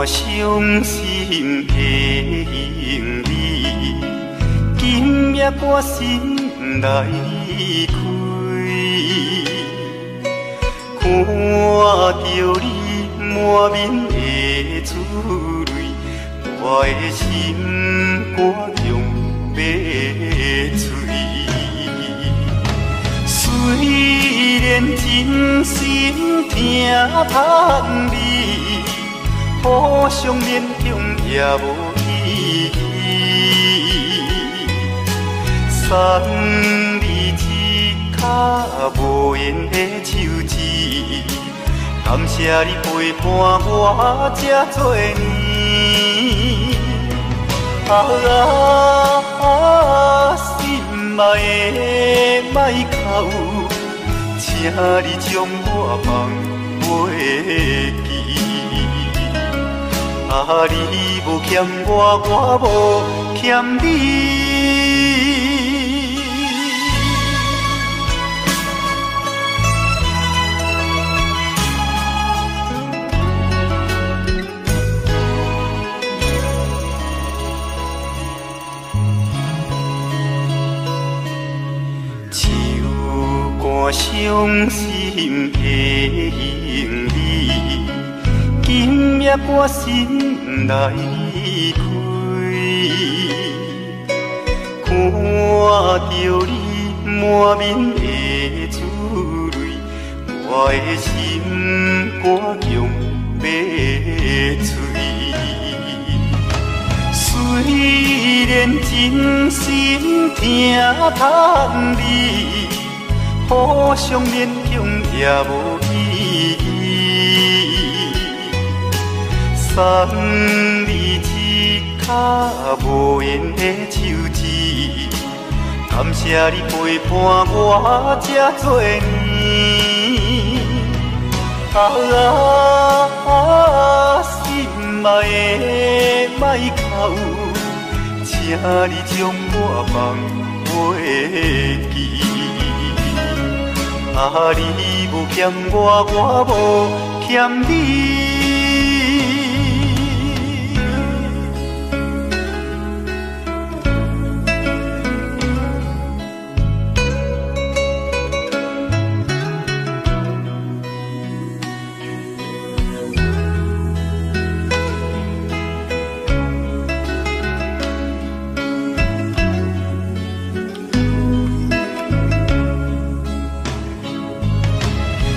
我伤心的行李，今夜我心来开，看着你满面的珠泪，我的心肝强要碎。虽然真心疼盼你，互相勉强也无意义。送你一卡无言的手指，感谢你陪伴我这多年。心爱的莫哭，请你将我放袂记。你无欠我，我无欠你。我伤心的行李，今夜我心来开，看着你满面的珠泪，我的心肝强要碎。虽然真心疼盼你，互相勉强也无意义。送你一卡无言的手指，感谢你陪伴我这多年。心爱的莫哭，请你将我放袂记。你无欠我，我无欠你。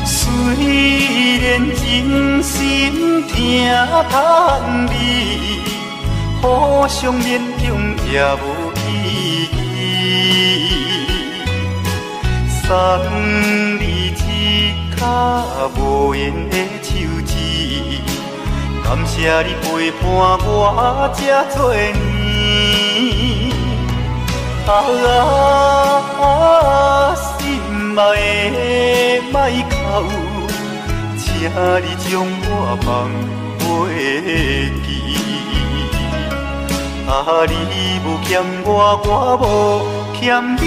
虽然真心疼盼你，互相勉强也无意义。送你一卡无言的手指，感谢你陪伴我这多年。心爱的莫哭，请你将我放袂记。你无欠我，我无欠你。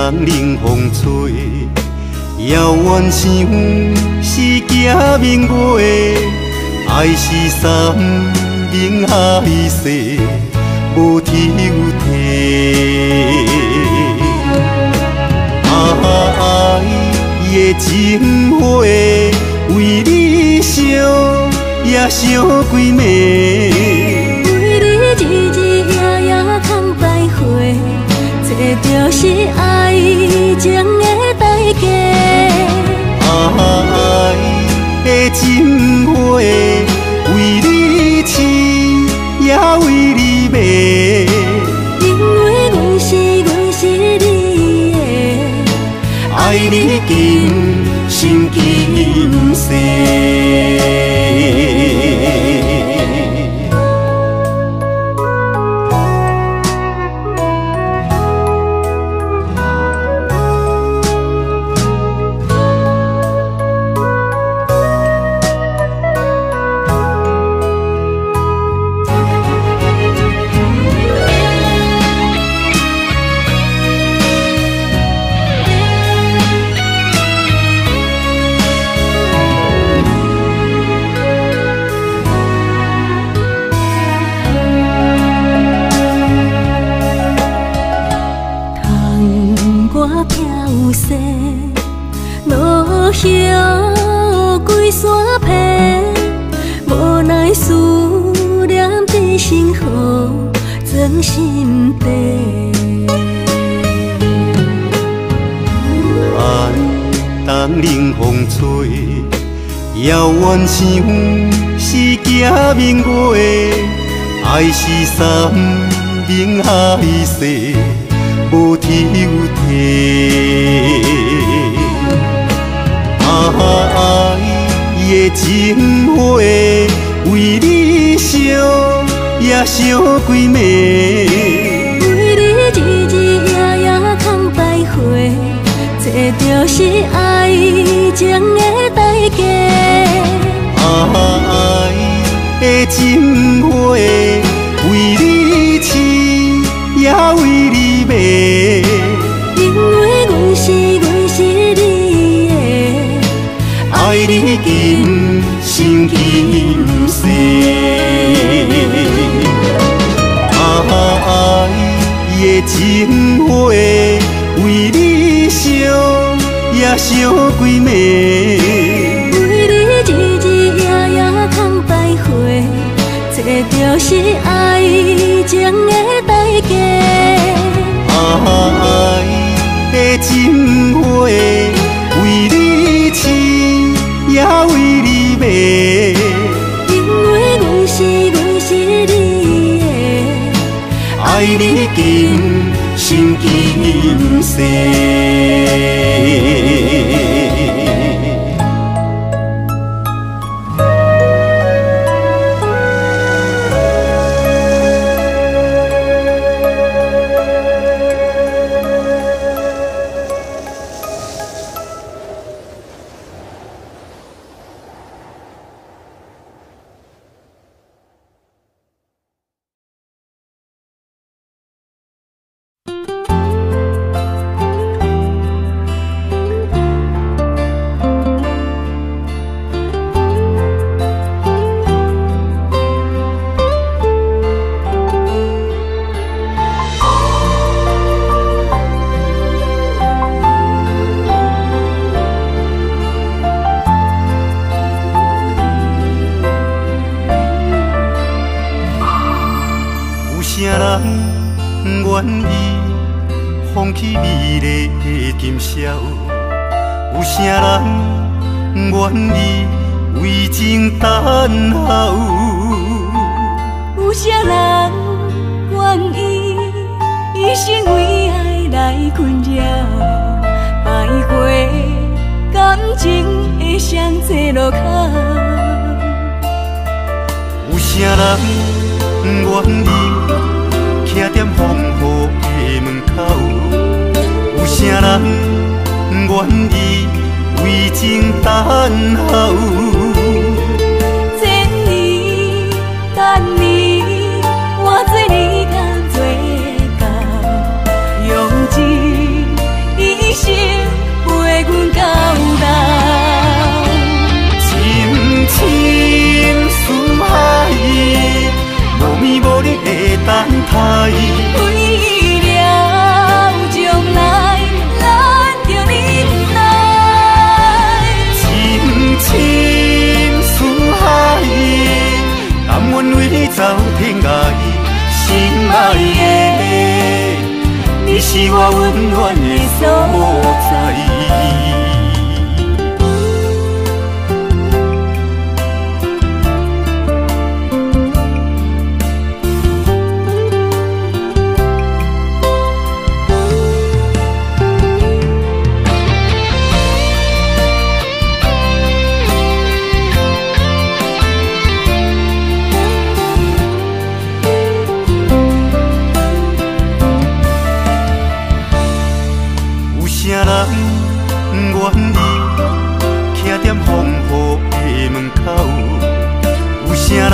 冷风吹，遥远想是行明月，爱是三明海誓无抽屉。的情花，为你烧也烧几暝。为你日日夜夜空徘徊，这就是爱情的代价。爱的情花，为你饲也为你卖。因为阮是你的，爱你今生今世。路遥归山偏，无奈思念在身后装心底。爱当冷风吹，遥远想是假明月，爱是三明海誓。无天有地，爱的情花，为你烧也烧几暝。为你日日夜夜空徘徊，这就是爱情的代价。爱的情花，为你饲也为你卖。因为阮是你的，爱你今生今世。爱的情花，为你烧也烧几暝。为你日日夜夜空徘徊，这就是爱情的代价。爱的情花，为你饲也为你卖。因为阮是你的，爱你今生今世。愿意放弃美丽的今宵，有啥人愿意为情等候？有啥人愿意一生为爱来困扰？徘徊感情的上济路口，有啥人愿意徛在风雨的门口？有啥人愿意为情等候？千年等你，我做你甘做到，用尽一生陪阮到老。深深思海，无眠无日的等待。为了将来，咱着忍耐。是我温暖的所在。有啥人愿意徛在风雨的门口？有啥人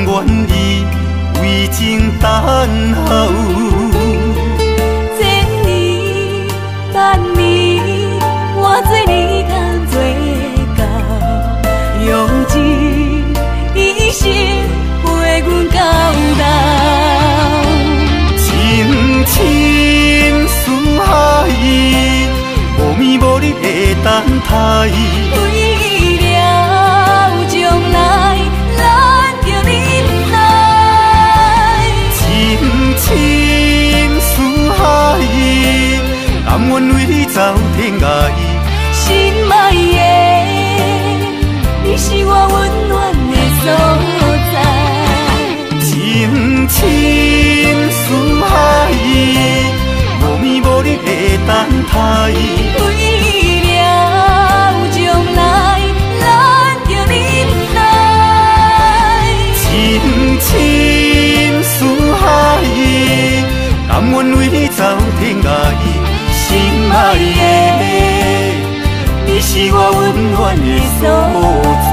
愿意为情等候？千年万年，换做你同做到，用一生陪阮到老。深深似海，无眠无日的等待。为了将来，咱着忍耐。深深似海，甘愿为你走天涯。心爱的，你是我温暖的所在。深深似海，无眠无日的等待。为了将来，咱着忍耐。深深似海，甘愿为你走天涯。心爱的，你是我温暖的所在。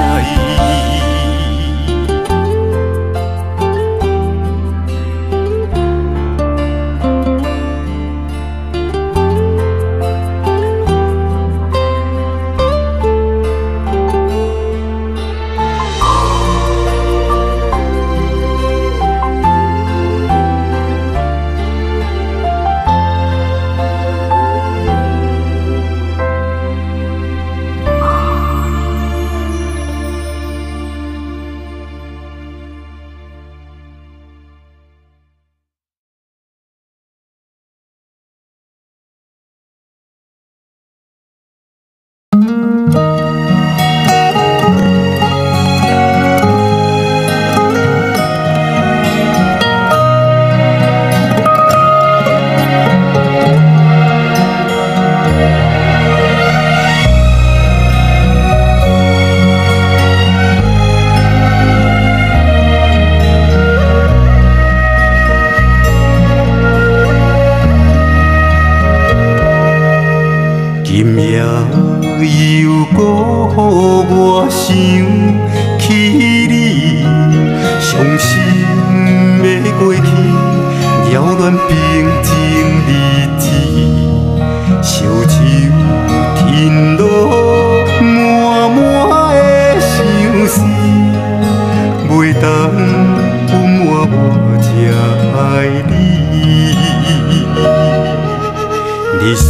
今夜又搁予我想起你，伤心要过去，遥远平静日子，烧酒停落满满的相思，袂当温暖我这爱你，日思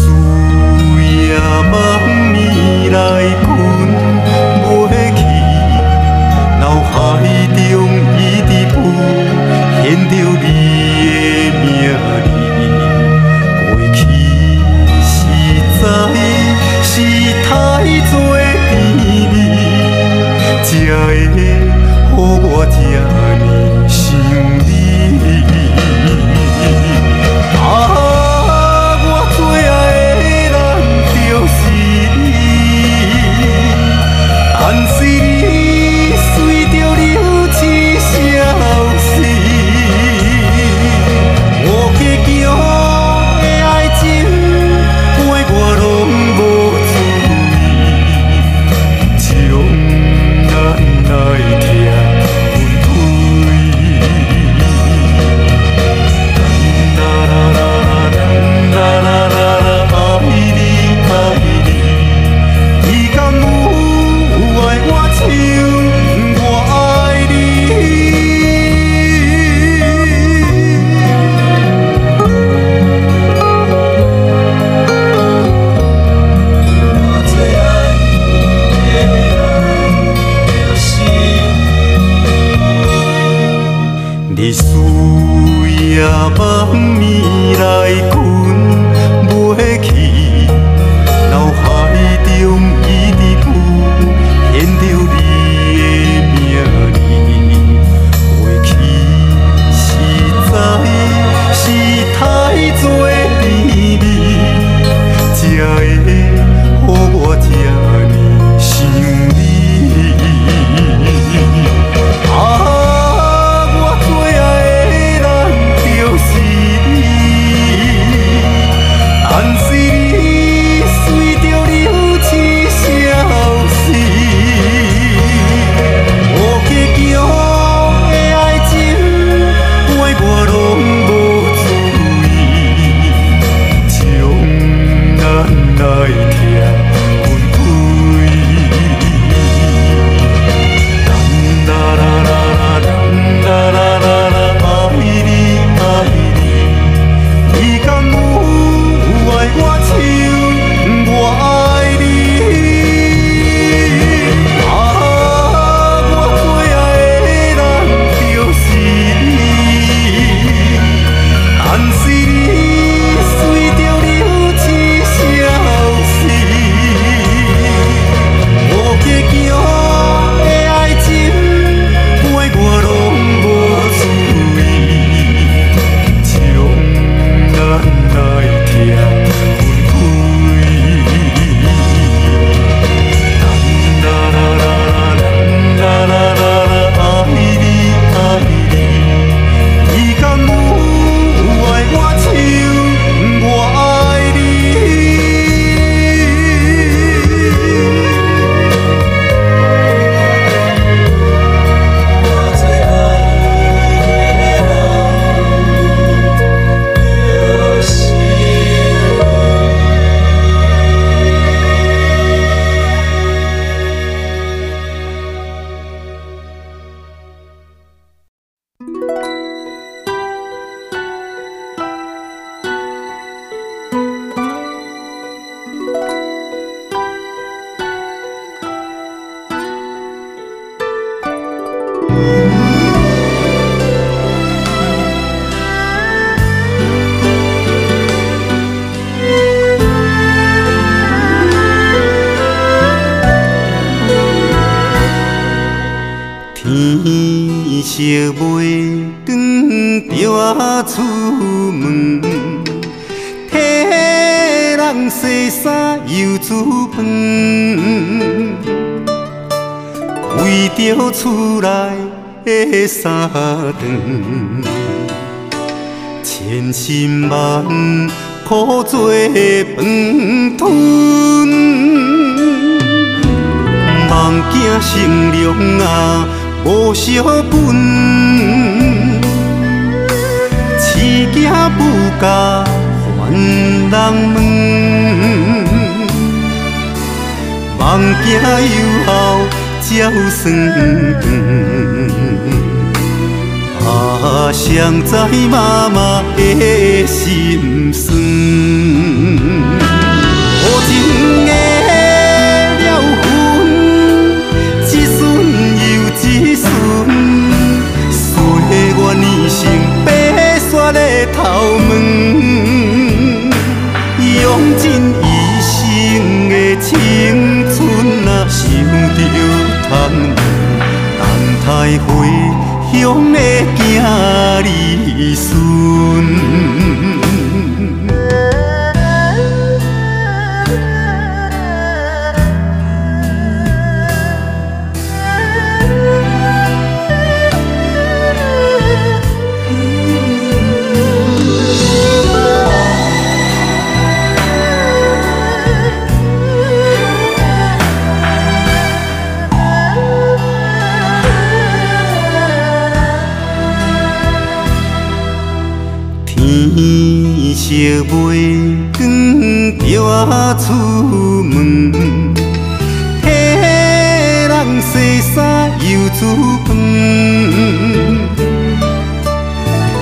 夜梦暝来困袂去，脑海中一直浮现着你的名字。过去实在是太多甜蜜，才会予我这呢想你。啊，我最爱的色袂光着啊出门，替人洗衫又煮饭，为着厝内的三顿，千辛万苦做饭吞，望囝成龙啊无小本，饲囝不教还人问，望囝有后照算长。啊，谁知妈妈的心酸，无情的了分，一瞬又一瞬，岁月年成白雪的头毛，用尽一生的青春啊，想着通等待回乡的囝儿孙。天色袂光着啊出门，替人洗衫又煮饭，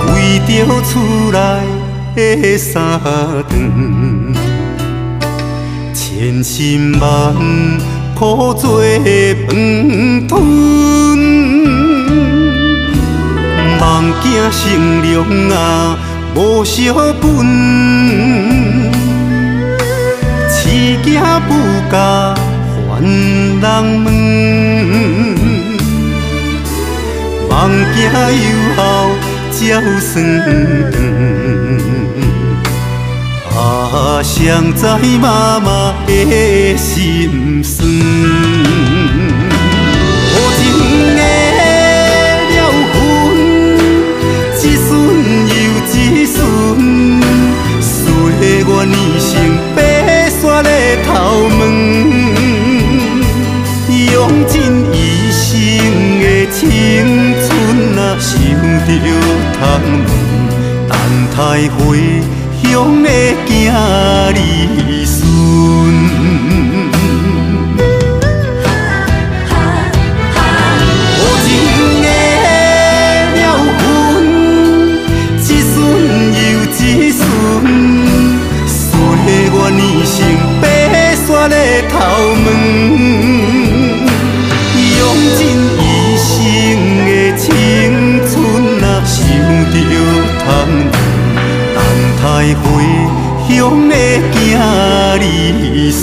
为着厝内的三顿，千辛万苦做饭吞，望囝成龙啊无小本，饲囝不教还人问，望囝有后照算长。啊，谁知妈妈的心酸，无情的了分，一瞬又一瞬，岁月年成白雪的头毛，用尽一生的青春啊，想着通等待回乡的囝儿孙。年成白雪的头毛，用尽一生的青春啊，想着通等待回乡的囝儿孙。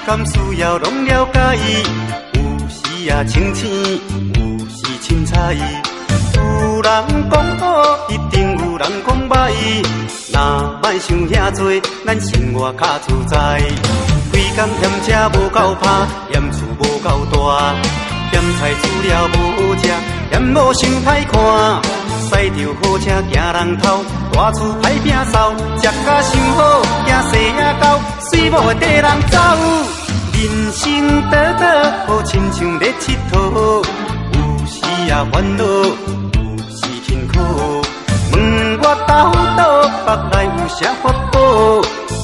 敢需要拢了解，有时也清醒，有时凊彩。有人讲好，一定有人讲歹。若莫想遐多，咱生活较自在。规工嫌车无够拍，嫌厝无够大，嫌菜煮了无食，嫌某想歹看。驶着好车行人头，大厝歹拼扫，食甲伤好，行西仔狗，水某会缀人走。人生短短，好亲像咧佚佗，有时也烦恼，有时辛苦。问我斗倒，北内有啥法宝？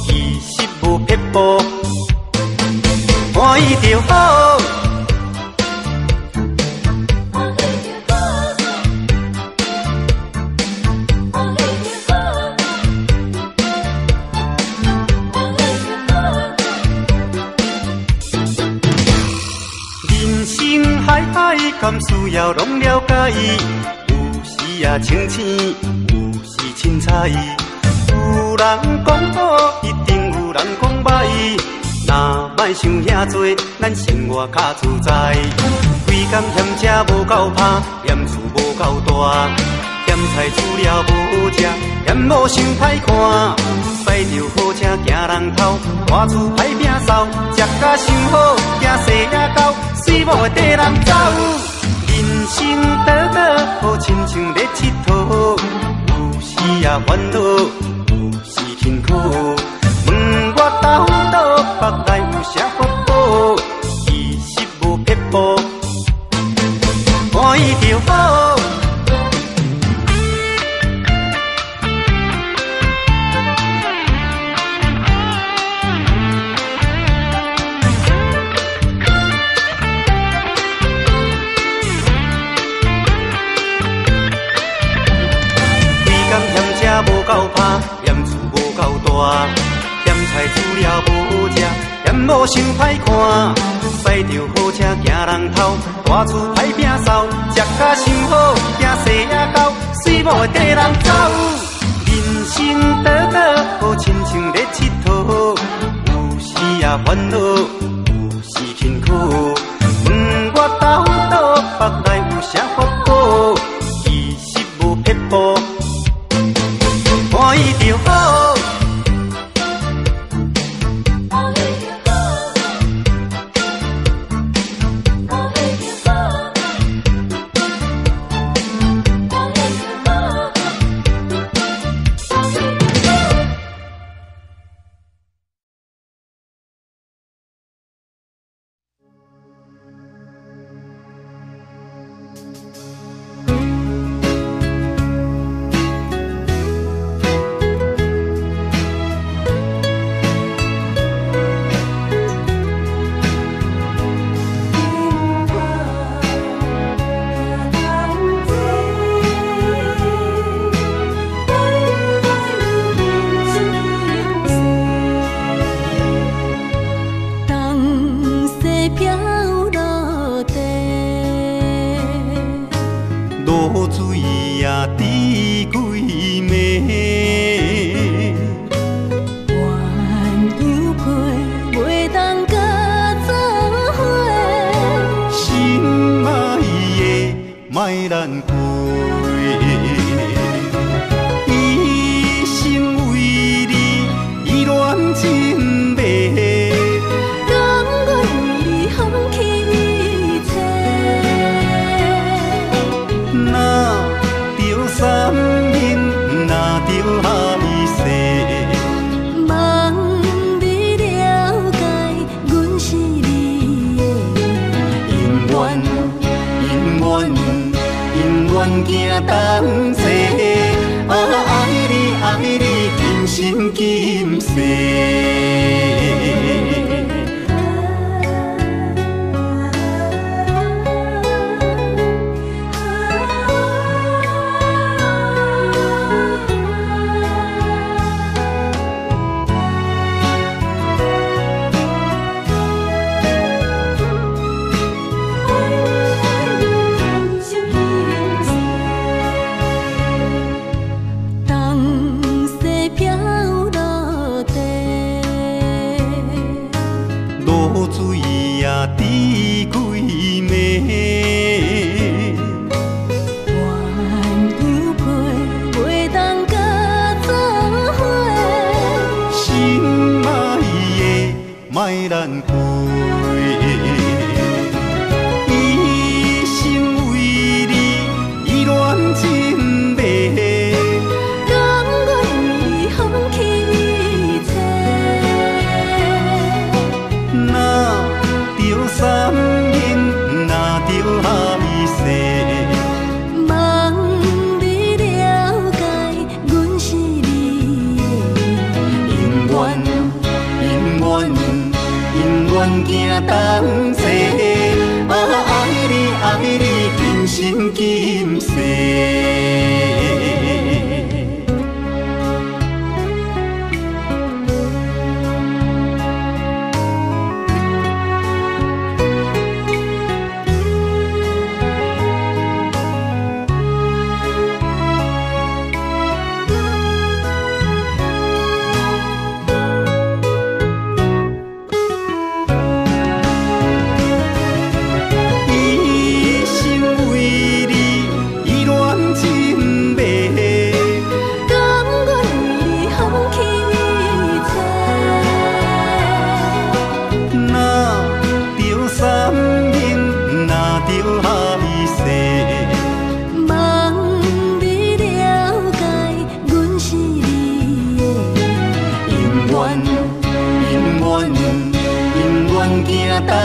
其实无撇步，欢喜就好。敢需要拢了解，有时也清醒，有时凊彩。有人讲好，一定有人讲歹。若莫想遐多，咱生活较自在。规工嫌车无够拍，嫌厝无够大，嫌菜煮了无食，嫌某想歹看。驶着好车行人头，大厝歹拼扫，食甲伤好，行西仔狗，水某会缀人走。人生短短，好亲像咧佚佗，有时也烦恼，有时辛苦。问我斗倒，北内有啥法宝？其实无撇步，欢喜就好。无够拍，嫌厝无够大，嫌菜煮了无食，嫌某想歹看。驶着好车行人头，大厝歹拼扫，食甲伤好，行西仔狗，水某会缀人走。人生短短，好亲像咧佚佗，有时也烦恼，有时辛苦。问我斗倒，北内有啥法宝？其实无撇步，欢喜就好。一生为你，意乱情迷。愿行同齐，爱你今生今世。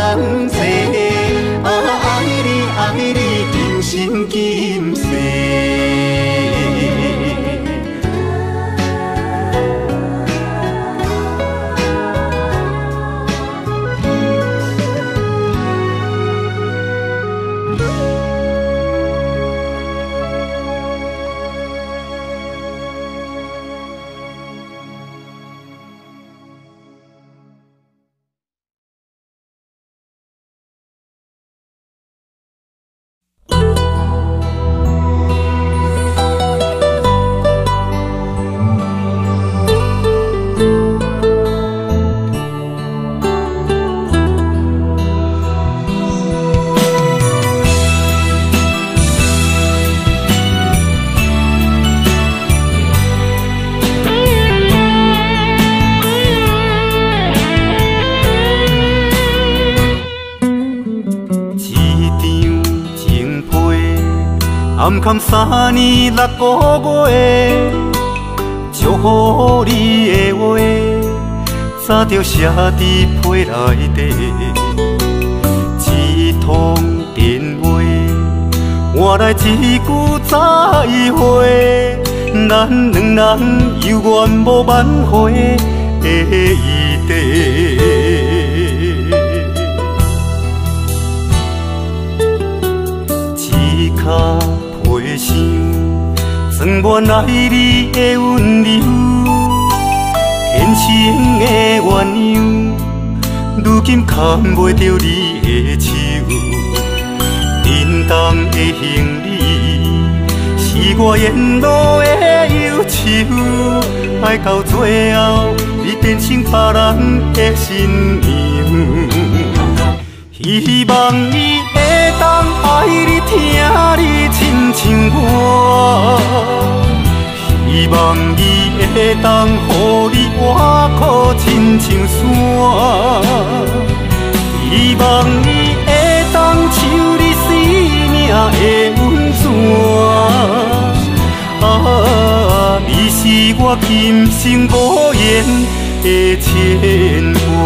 同齐，爱你今生今世。暗坎3年6个月，祝福你的话，早就写伫被内底。一通电话，换来一句再会，咱两人有缘无挽回的余地。一脚陪想，装满爱你的温柔，天生的鸳鸯，如今牵袂着你的手。沉重的行李，是我沿路的忧愁，爱到最后，你变成别人的新娘。希望你会当爱你，听你亲像我；希望你会当予你活苦亲像山；希望你会当像你生命的温泉。你是我今生无言的牵挂。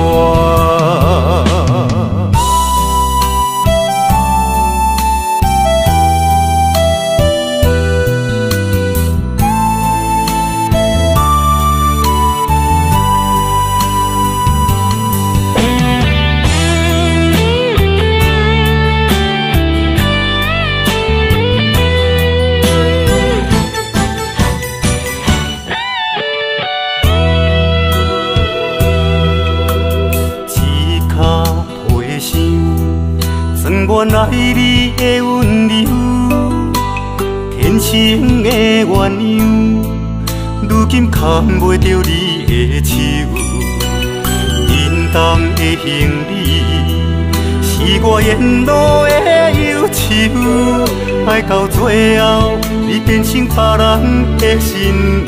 装满爱你的温柔，天生的鸳鸯，如今牵袂着你的手。沉重的行李，是我沿路的忧愁，爱到最后，你变成别人的新娘。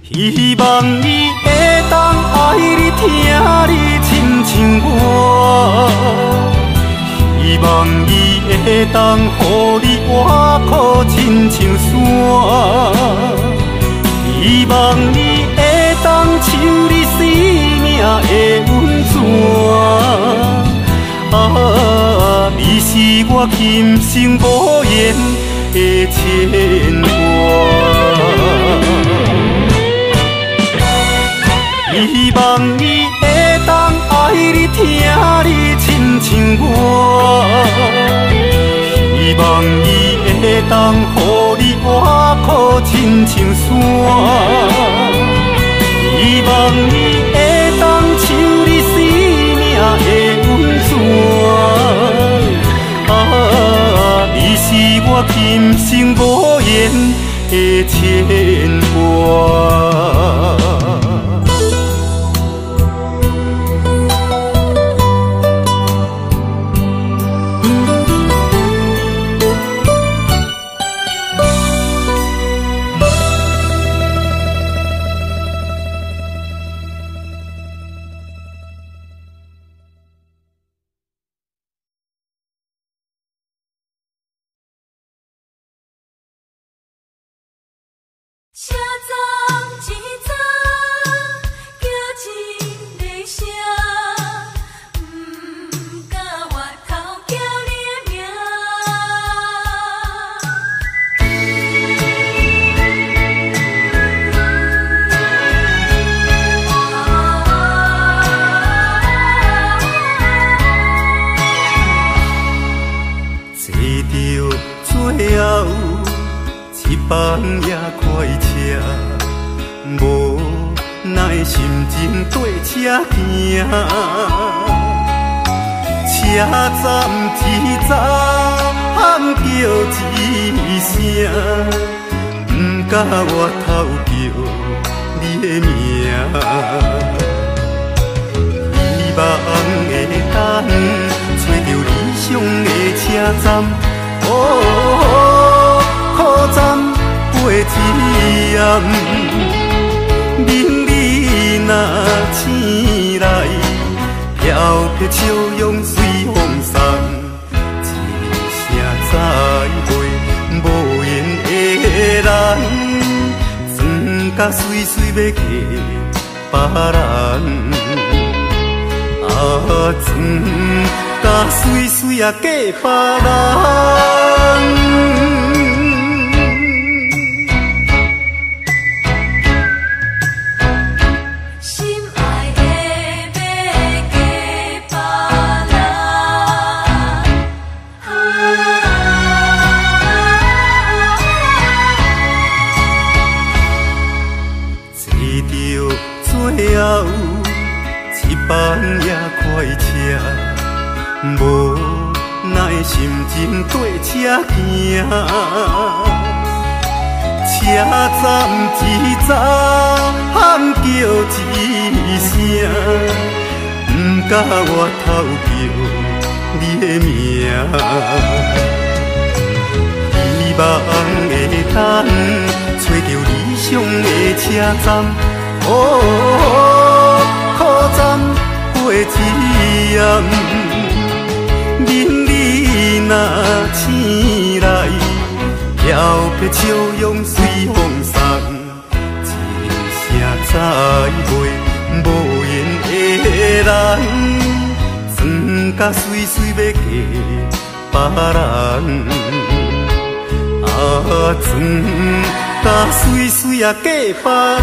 希望你会当爱你，听你亲像我；希望你会当予你活苦亲像山；希望你会当像你生命的温泉。你是我今生无言的牵挂。希望你会当爱当予你活苦亲像山，希望你会当像你生命的温泉。啊，你是我今生无言的牵挂。车站一早叫一个声，不敢回头叫你的名。坐着最后一班夜快车，无奈心情跟车行。车站一早喊叫一声，不敢回头叫你的名。希望会当找着理想的车站。苦站过一暗，明日若醒来，飘飘笑容随风送，一声再会无言的人，装甲随随要嫁别人，啊，装甲随随啊嫁别人。最后一班夜快车，无奈心情跟车行。车站一早喊叫一声，不敢回头叫你的名。希望会当找着理想的车站。苦站过一暗，明日若醒来，飘飘笑容随风送，一声再会无言的人，装甲随随要嫁别人，啊，装甲随随啊嫁别人。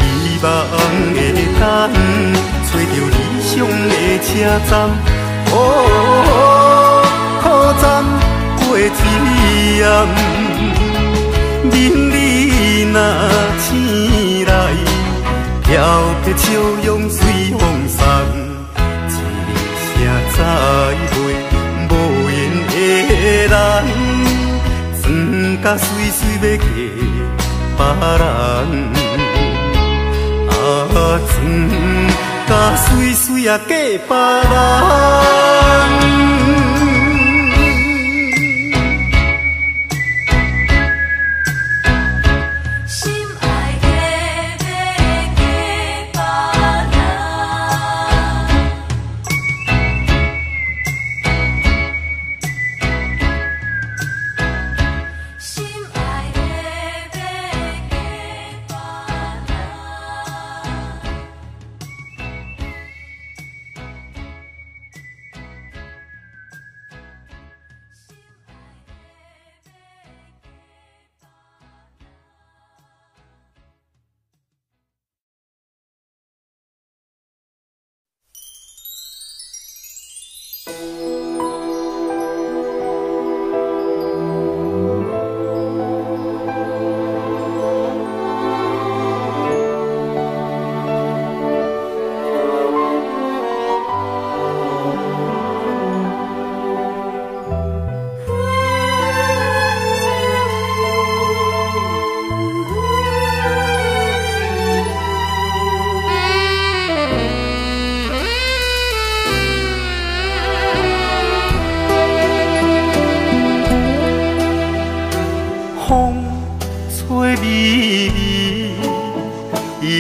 希望会当找着理想的车站，苦站过一暗，明日若醒来，飘飘笑容随风送，一声再会无言的人，装甲随随要嫁别人。装甲随随啊嫁别人。心爱的要嫁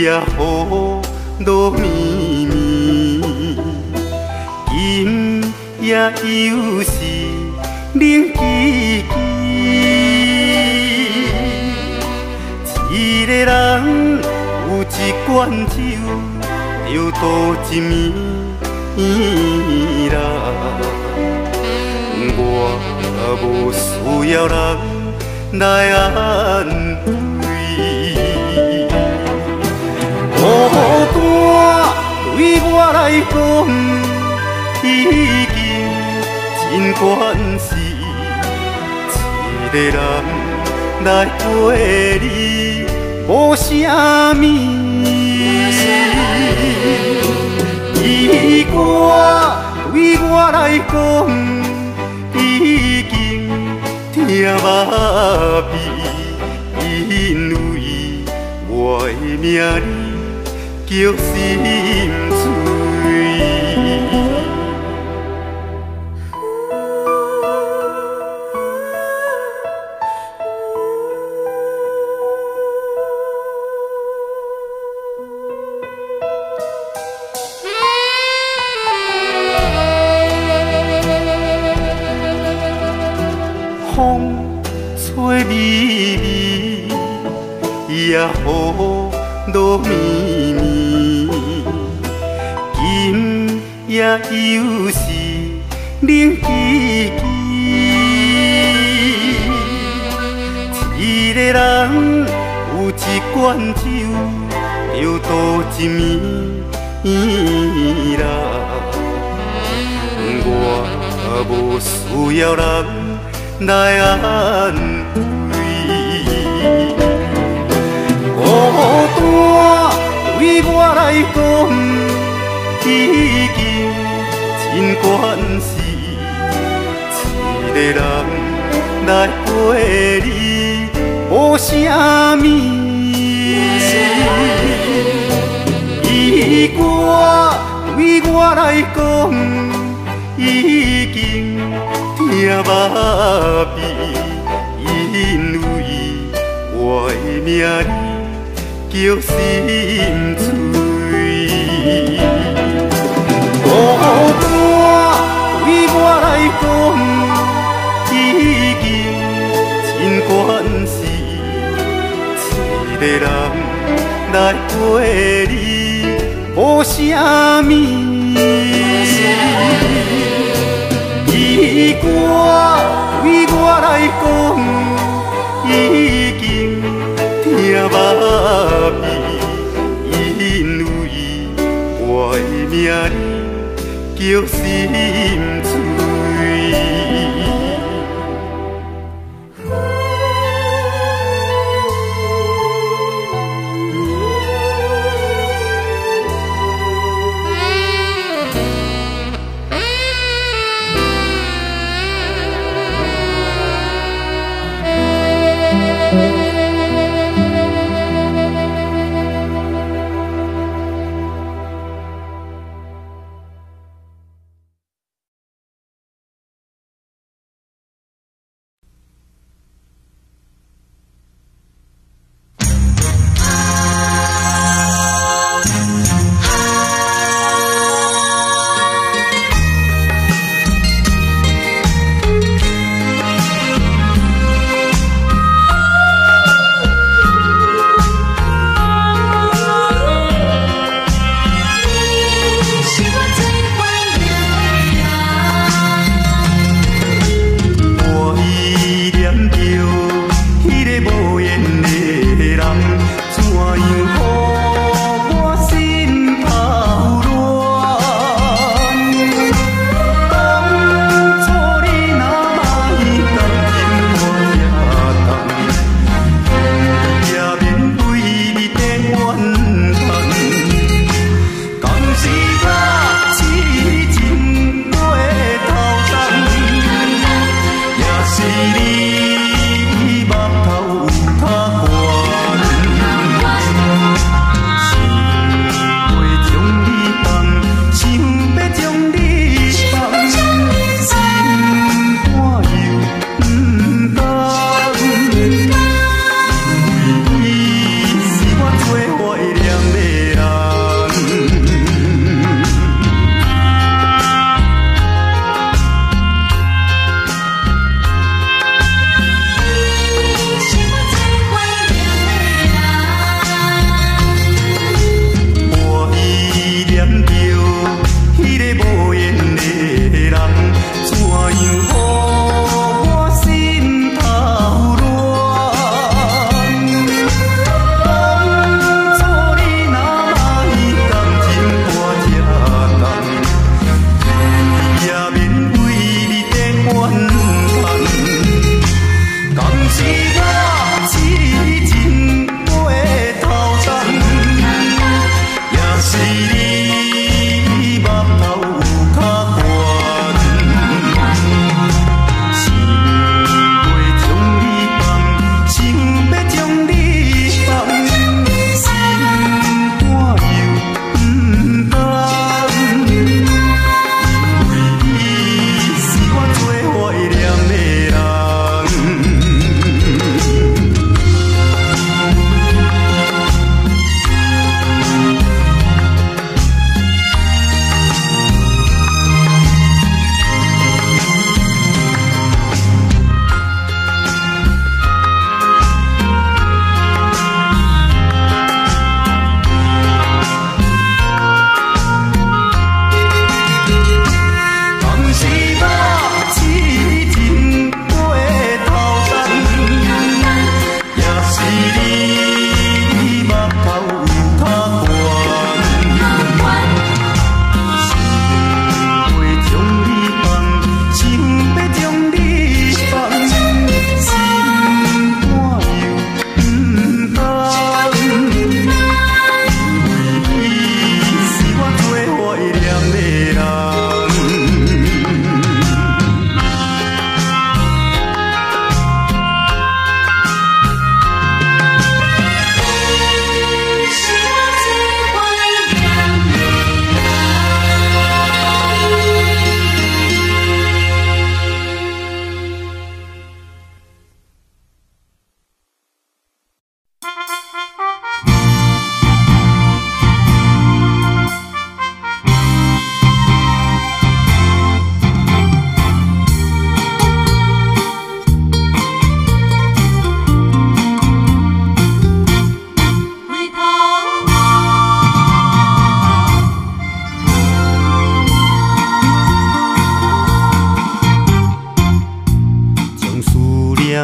也雨落绵绵，今夜又是冷凄凄。一个人有一罐酒，就度一暝啦。我无需要人来安慰，孤单对我来讲已经真关事。一个人来陪你，无啥物。伊歌对我来讲已经听麻痹，因为我的名叫心碎。风吹微微，也雨落绵绵，今夜又是冷凄凄。一个人有一罐酒，就度一暝啦。我无需要人来安慰，孤单对我来讲已经真关事。一个人来陪你，无啥物。伊歌对我来讲已经听麻痹，因为我的名叫心碎。孤单对我来讲已经真关事。一个人来陪你，无啥物。伊歌对我来讲已经听麻痹，因为我的名叫心碎。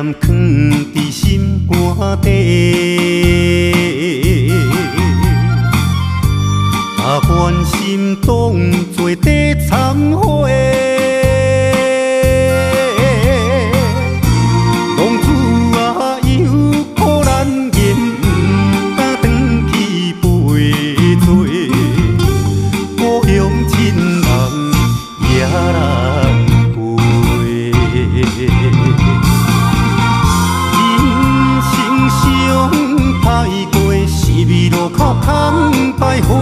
念藏伫心肝底，把关心当作地参花。浪子啊，犹可咱言，不敢转去陪做，故乡亲人也难陪。人生上歹过，是味路口空百花。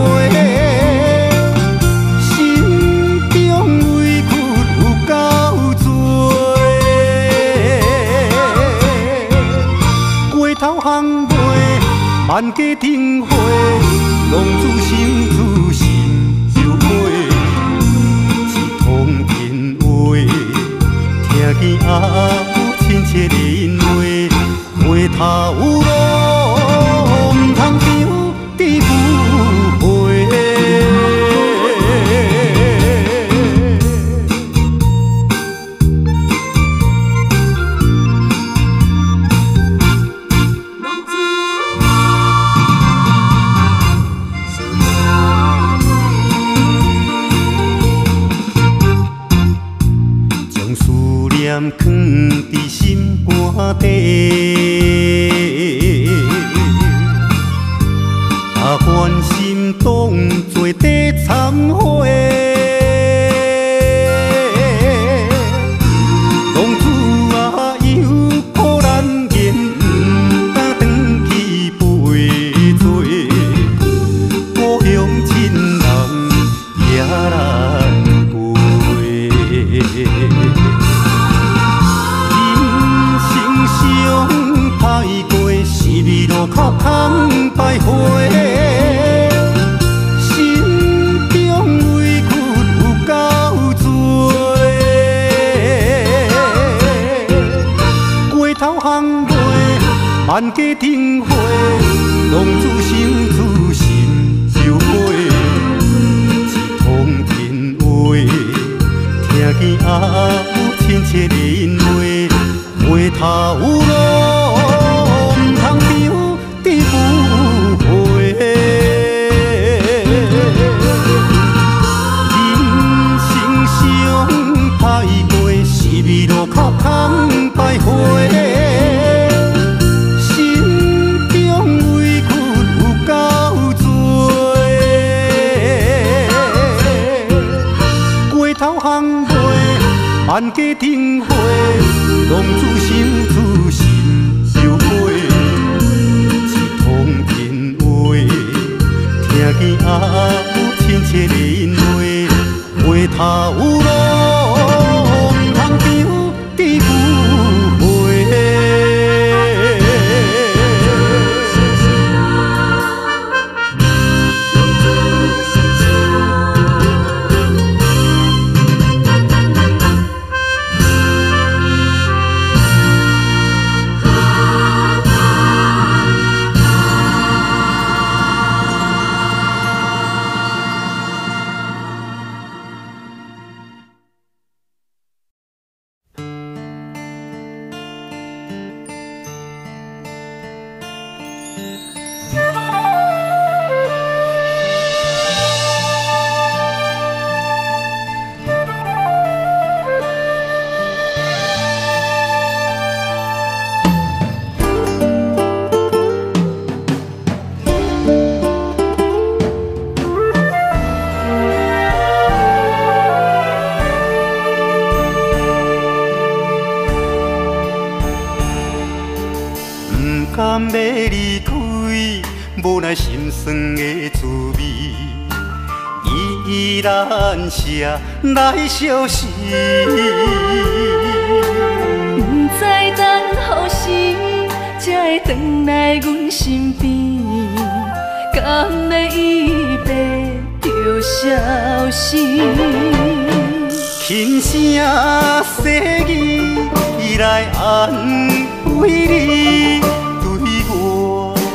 万家庭花，浪子想自心就花，一通电话，听见阿母亲切的因话，回头路唔通丢伫旧花。藏伫心肝底，把关心当作地参花。浪子啊，犹可咱言，不敢转去陪做，故乡亲人也难陪。歹过是味路口空百花，心中委屈有够多。街头巷尾万家庭花，浪子想自心就花，一通电话，听见阿母亲切的因话，回头路。味路口空百花，心中委屈有够多。街头巷尾万家庭花，浪子想自心就花，一通电话，听见阿母亲切的因话，回头路。敢要离开，无奈心酸的滋味，依然写来相思。不知等何时才会回来阮身边，敢要伊白着消失？轻声细语来安慰你。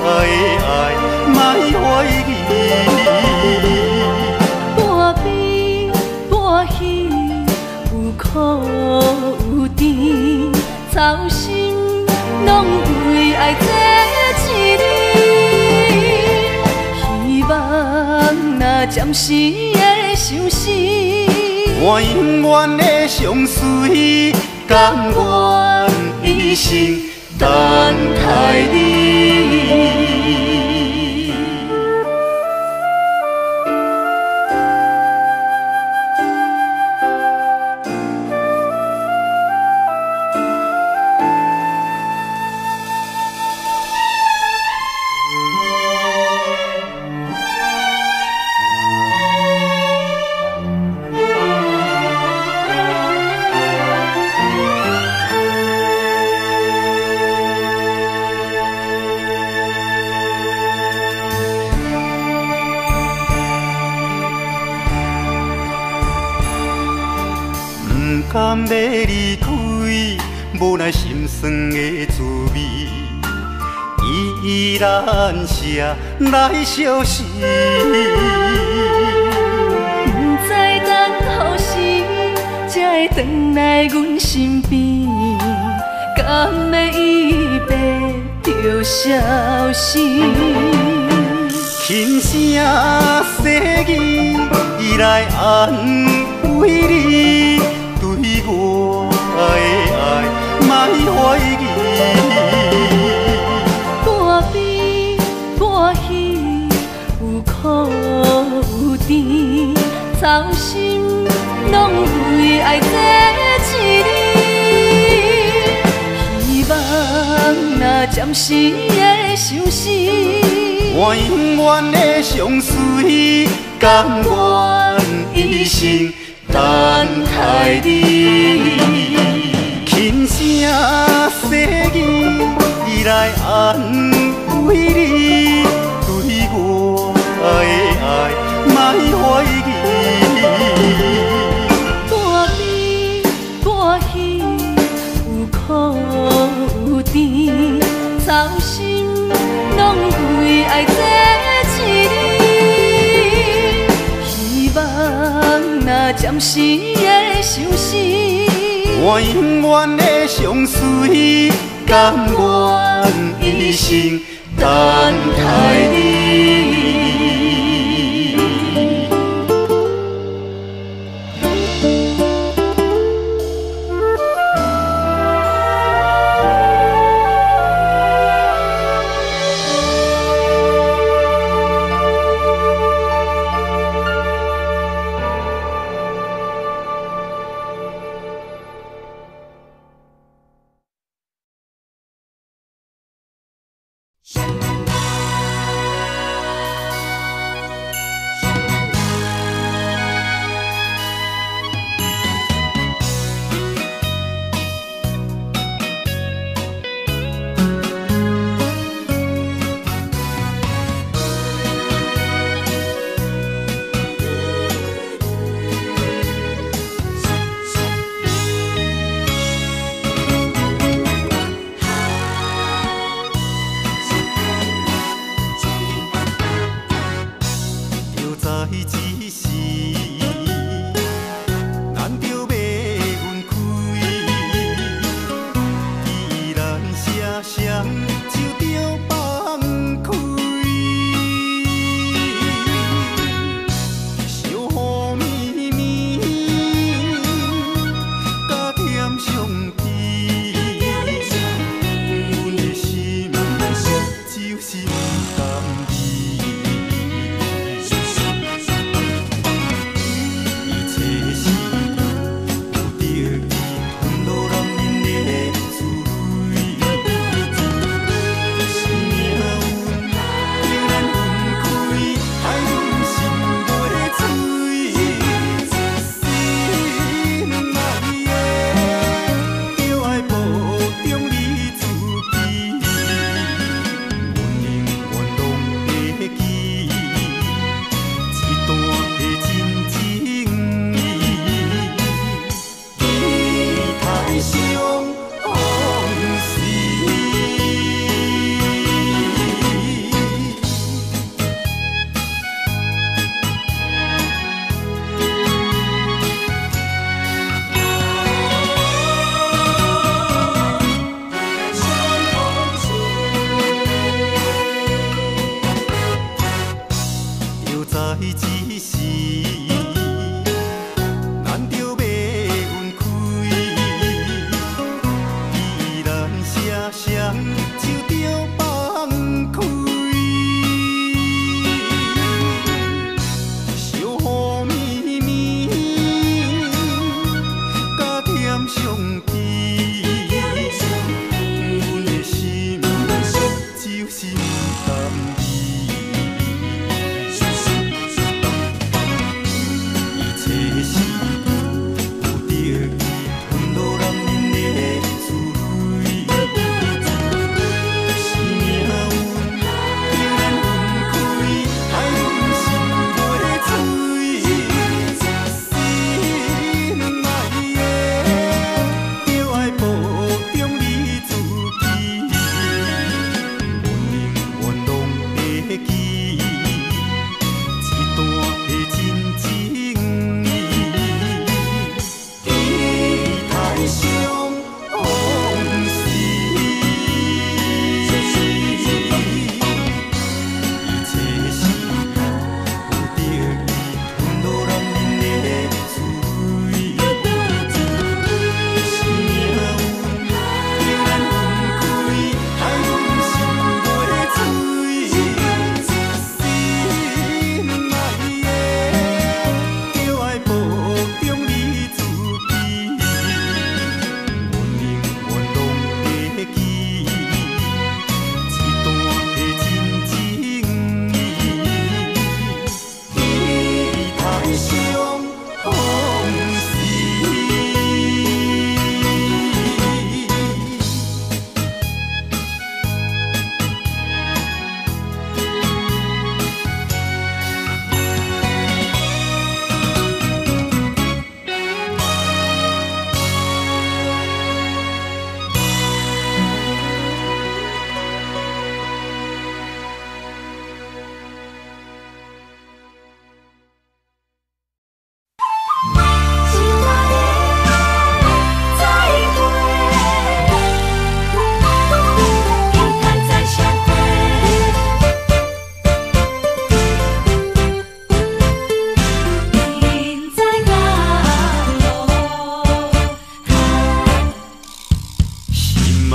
的爱，莫怀疑。半悲半喜，有苦有甜，操心拢为爱这一日，希望若暂时的相思，我永远的相随，甘愿一生等待你。甘要离开，无奈心酸的滋味，依然写来相思。不知等何时才会回来阮身边，甘要一别就消失。轻声细语来安慰你。对我的爱，莫怀疑。半悲半喜，有苦有甜，操心拢为爱这一日。希望若暂时的相思，我永远的相随，甘愿一生。等待你，轻声细语来安慰你。对我的爱，莫怀疑。半悲半喜，有苦有甜，操心拢为爱这一日。希望若暂时的相思，我永远的相随，甘愿一生等待你。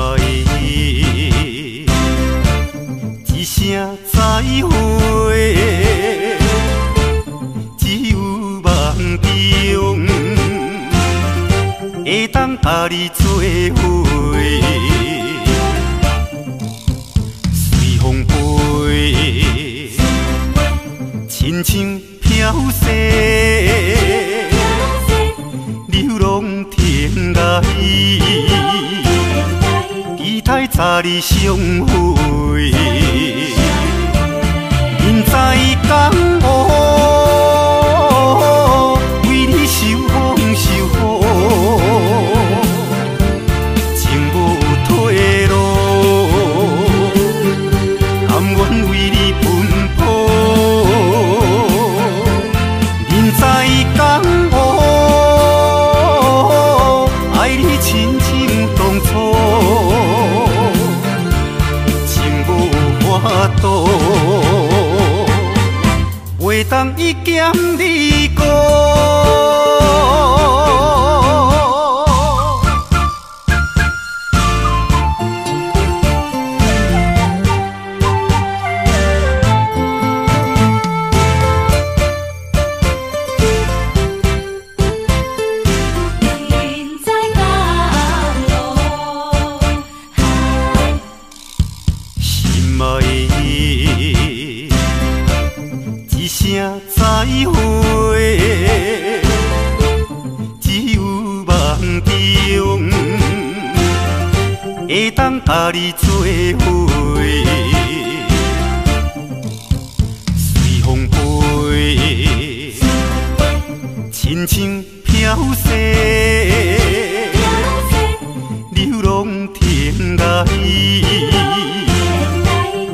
爱一声再会，只有梦中会当甲你做伙，随风飞，亲像飘逝，流浪天涯，期待早日相会。明知江湖为你受风受雨，情无退路，甘愿为你奔波。明知江湖爱你亲像当初，情无法度。袂当一剑你过，心爱一声再会，只有梦中会当甲你做伙，随风飞，亲像飘逝，流浪天涯，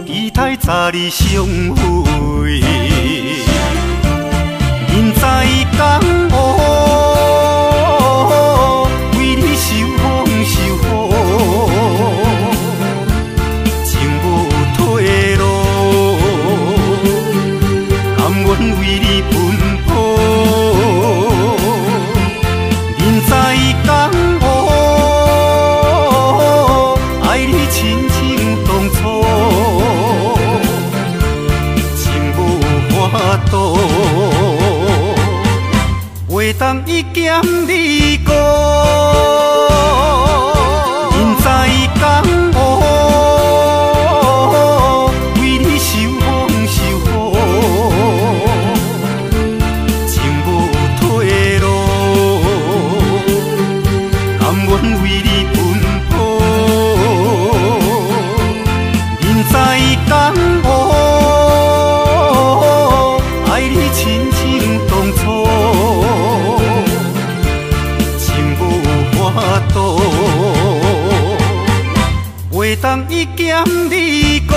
期待早日相会。明知江湖为你受风受雨，情无退路，甘愿为你奔波。明知江湖爱你亲像当初，情无法度。袂当一剑你过，明知江湖为你受风受雨，情无退路，甘愿为你奔波。明知江湖爱你亲像当初，袂当一剑你过。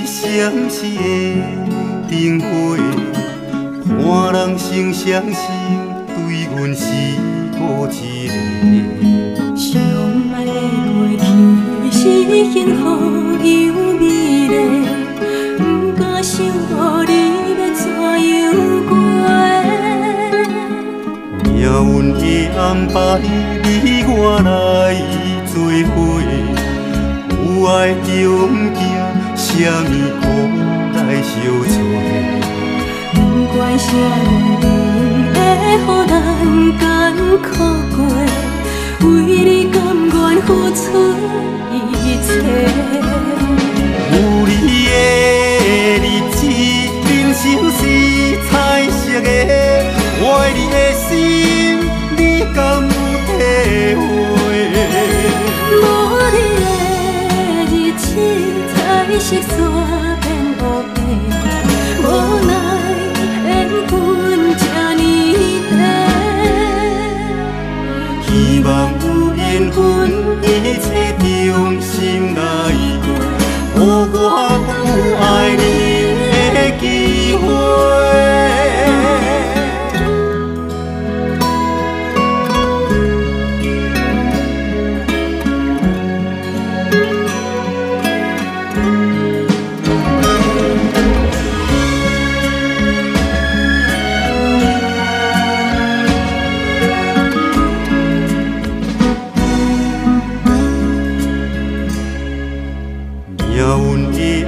闪烁的灯火，看人生相思，对阮是孤一个。相爱的过去是幸福又美丽，不敢想到你要怎样过。命运的安排，你我来做伙，有爱就不惊。 啥物苦来相找？不管啥人会予咱艰苦过，为你甘愿付出一切。有你的日子，人生是彩色的。我爱你的心，你敢有体会？无你的日子，彩色煞变乌白，无奈缘分这呢短。希望有缘分，一切中心来过，予我有爱你的机会。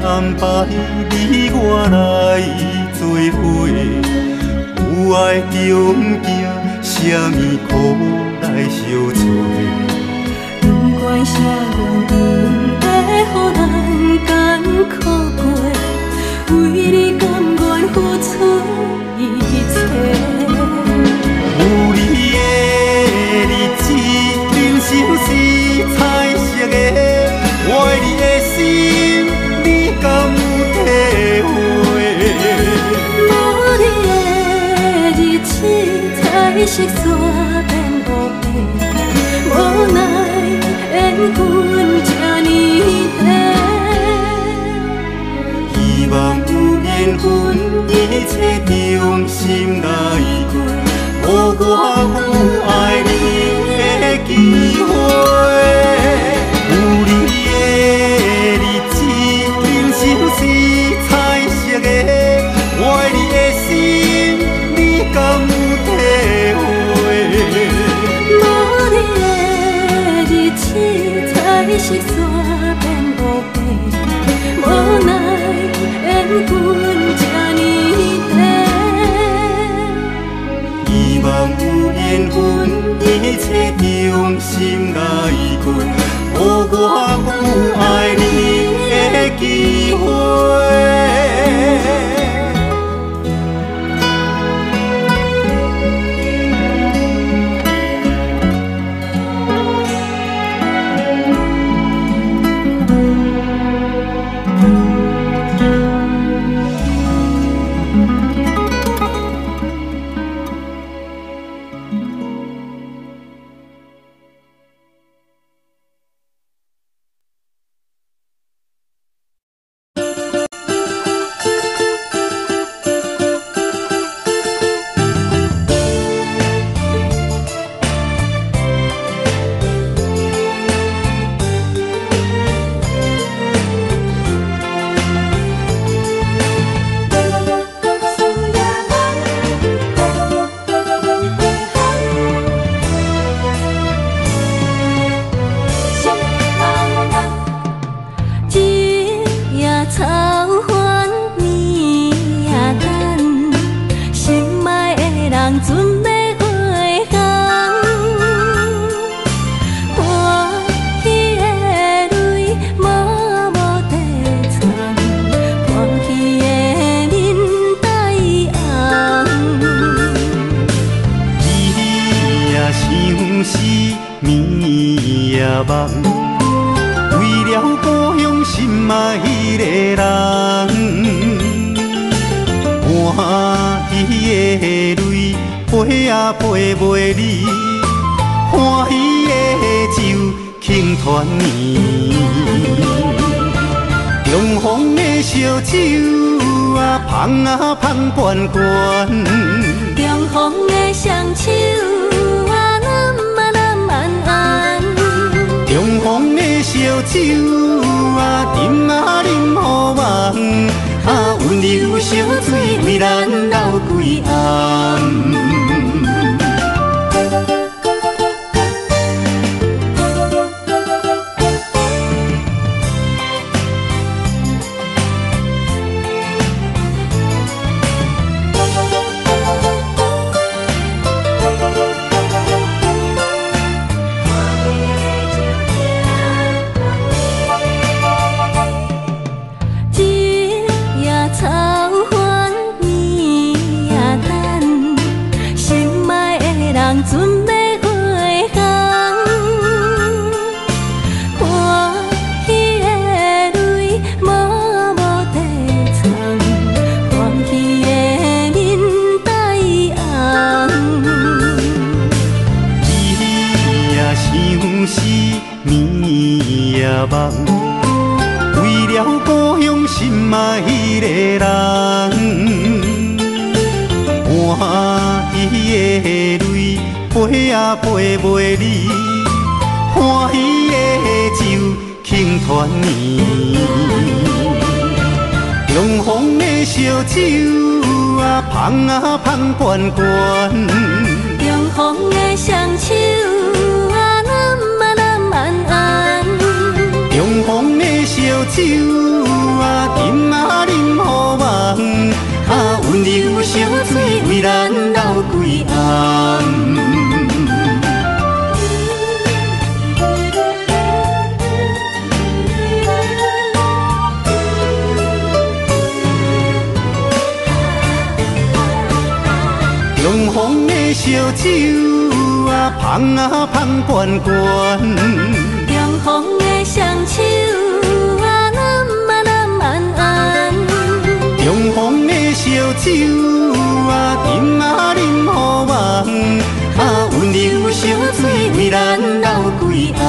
安排你我来做伙，有爱就不惊，什么苦来相找。不管啥原因，会予咱艰苦过，为你甘愿付出一切。有你的日子，人生是彩色的。我爱你的心，你敢有体会？无你的日子，彩色煞变乌白，无奈缘分这呢短。希望有缘分，一切中心来过，予我有爱你的机会。有你的日子，人生是彩色的。我爱你的心，你敢有体会？无你的日子，彩色煞变乌白，无奈缘分这呢短。希望有缘分，一切中心来过，予我有爱你的机会。是暝夜梦，为了故乡心爱迄个人。欢喜的泪飞啊飞袂离，欢喜的酒庆团圆。阳风的烧酒啊，香啊香悬悬。阳风的双手啊，揽啊揽安安。阳风的烧酒啊，饮啊饮好梦。啊，温柔烧水为咱流几暗。阳风的烧酒啊，香啊香悬悬。阳风的双手啊，揽啊揽安安。阳风的烧酒啊，饮啊饮好梦。啊，温柔烧水为咱流几暗。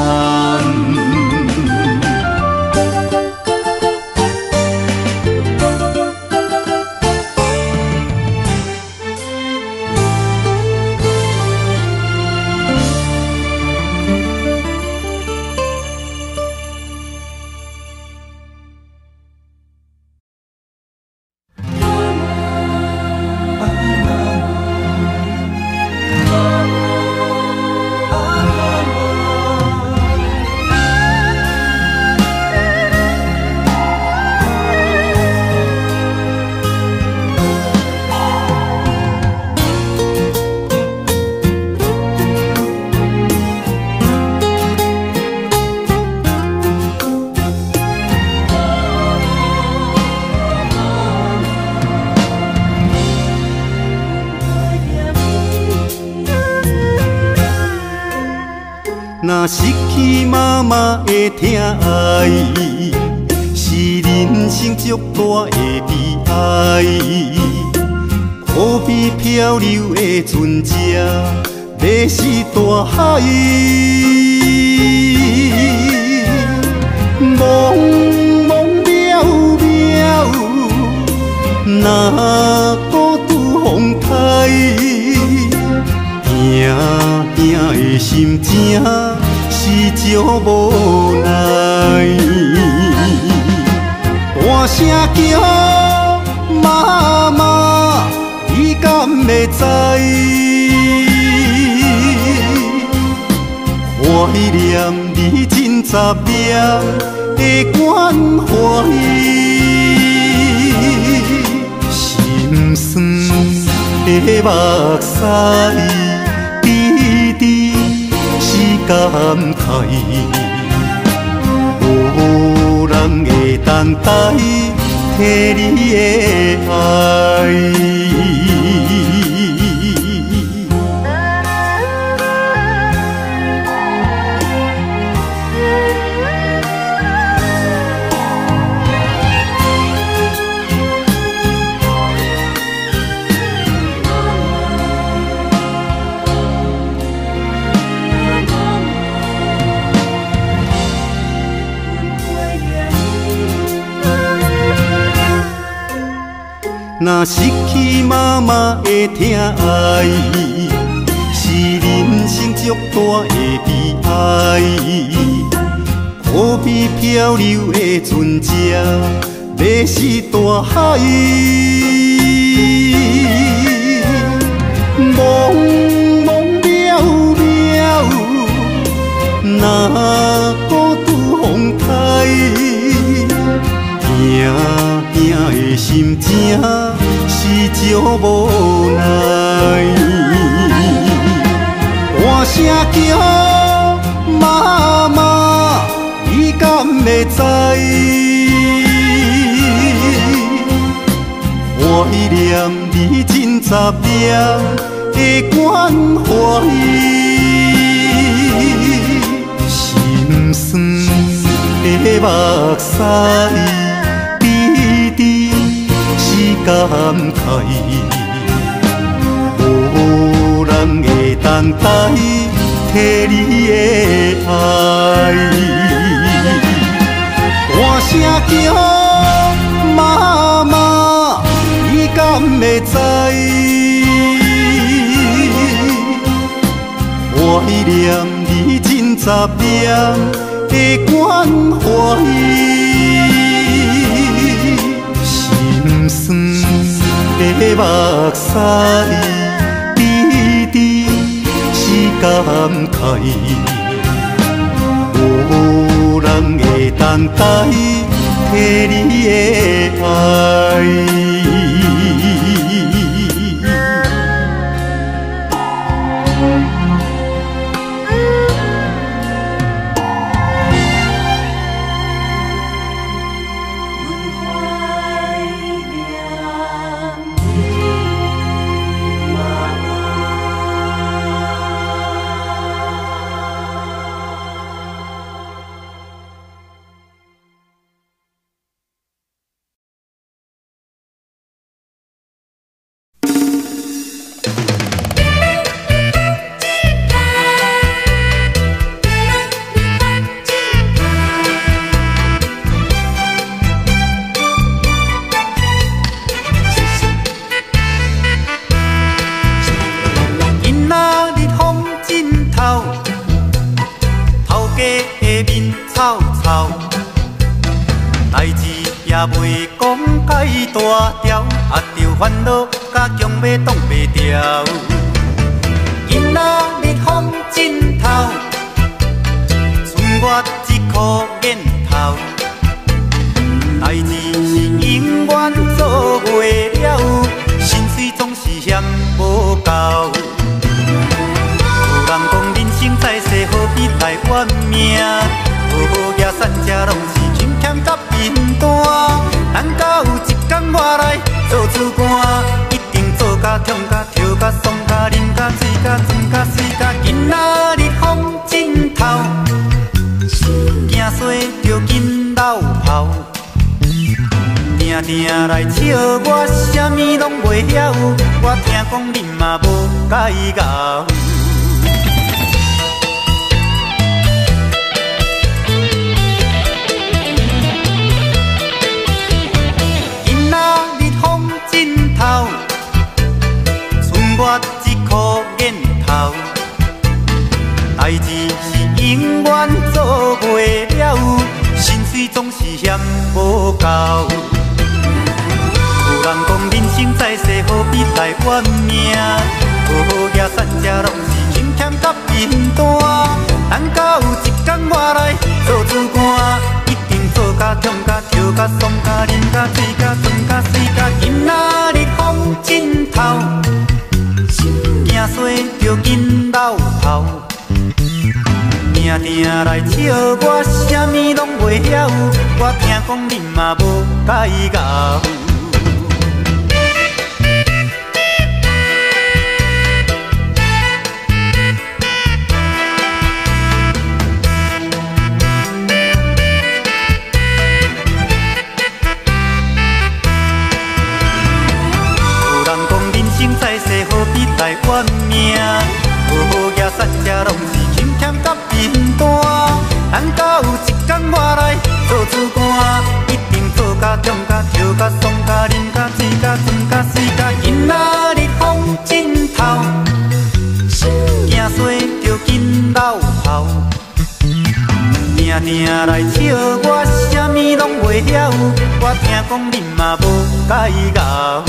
若失去妈妈的疼爱，是人生足大的悲哀。可比漂流的船只，迷失大海。茫茫渺渺，若孤独风台。行行的心情是足无奈，大声叫妈妈，你敢会知？怀念你真10秒的关怀，心酸的目屎。滴滴是感慨，无人会等待替你的爱。若失去妈妈的疼爱，是人生足大的悲哀。可比漂流的船只，迷失大海。茫茫渺渺，若孤独风台。行行的心情是足无奈，大声叫妈妈，你敢会知？怀念你真10秒的关怀，心酸的目屎。感慨，无人会等待摕你的爱，大声叫妈妈，你敢会知？我念你真10念的关怀，心酸的目屎，滴滴是感慨，无人会当代替你的爱。代志也袂讲介大条，啊着烦恼甲强要挡袂牢。囡仔日风枕头，剩我一箍眼头。代志是永远做袂了，心碎总是嫌无够。有人讲人生在世，何必来怨命？好野善者拢是勤俭甲贫惰，等到有一天我来做主官，一定做甲冲甲跳甲爽甲啉甲醉甲装甲水甲囡仔日风枕头，惊衰着紧流泡，定定来笑我啥物拢袂晓，我听讲恁嘛无解熬。我一箍眼头，代志是永远做袂了，心碎总是嫌无够。有人讲人生在世，何必来怨命？好野善者拢是勤俭甲贫惰，等到有一天我来做主官，一定做甲冲甲跳甲爽甲啉甲醉甲装甲水甲囡仔日风枕头。惊衰着紧流泡，定定来笑我啥物拢袂晓，我听讲恁嘛无解熬。在世何必来怨命？好野善者拢是勤俭甲贫惰，等到有一天我来做主官，一定做甲冲甲跳甲爽甲啉甲醉甲装甲水甲囡仔日风枕头，惊衰着紧流泡，定定来笑我啥物拢袂晓，我听讲恁嘛无解熬。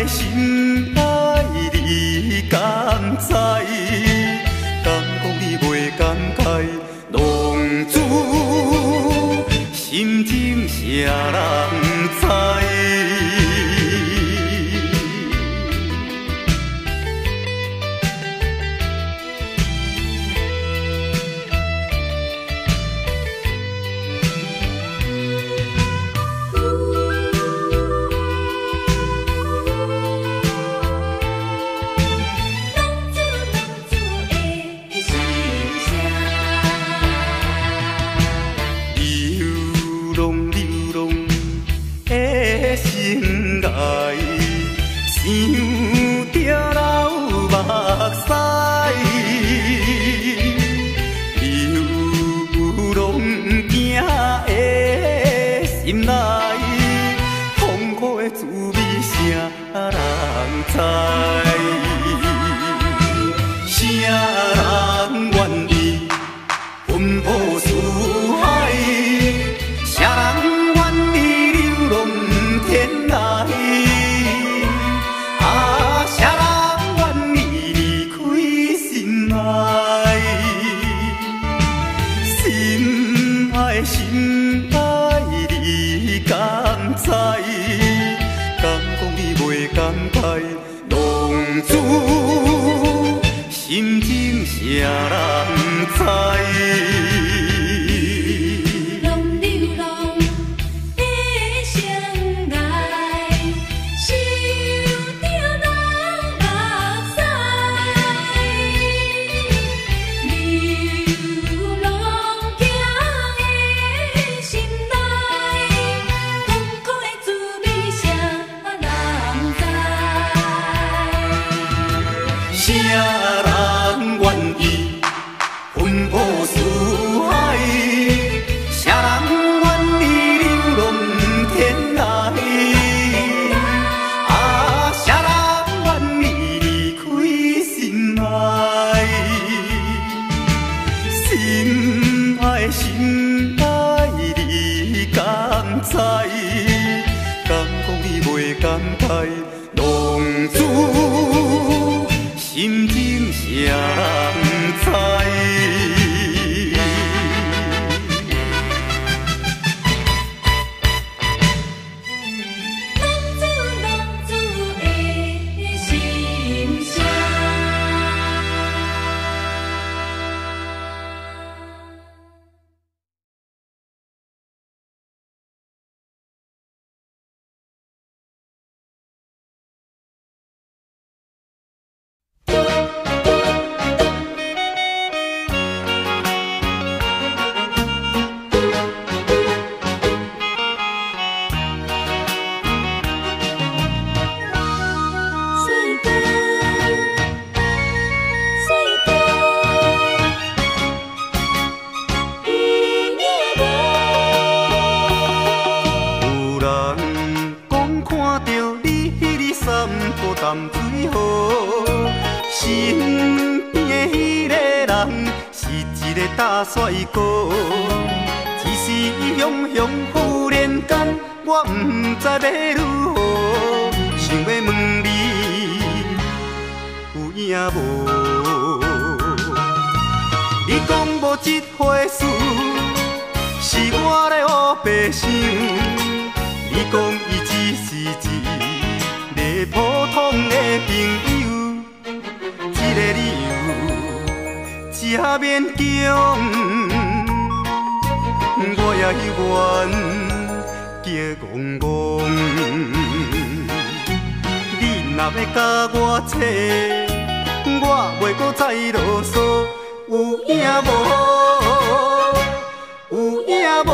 的心爱你敢知？敢讲你袂感慨？浪子心情谁人知？心情谁人知？浪流浪的相爱，受着人目屎。流浪行的心内，痛苦的滋味谁人知？谁人愿意奔波四海？谁人愿意流浪天涯？啊，谁人愿意离开心爱？心爱心爱你敢知？敢讲你袂感慨？浪子心情谁人知？浪子的心声。淡水河，身边的迄个人是一个大帅哥。一时雄雄，忽然间我不知要如何，想要问你有影无？你讲无这回事，是我咧胡白想。你讲伊只是一个普通的朋友，这个理由真勉强，我也愿叫戆戆。你若要甲我扯，我袂搁再啰嗦，有影无？有影无？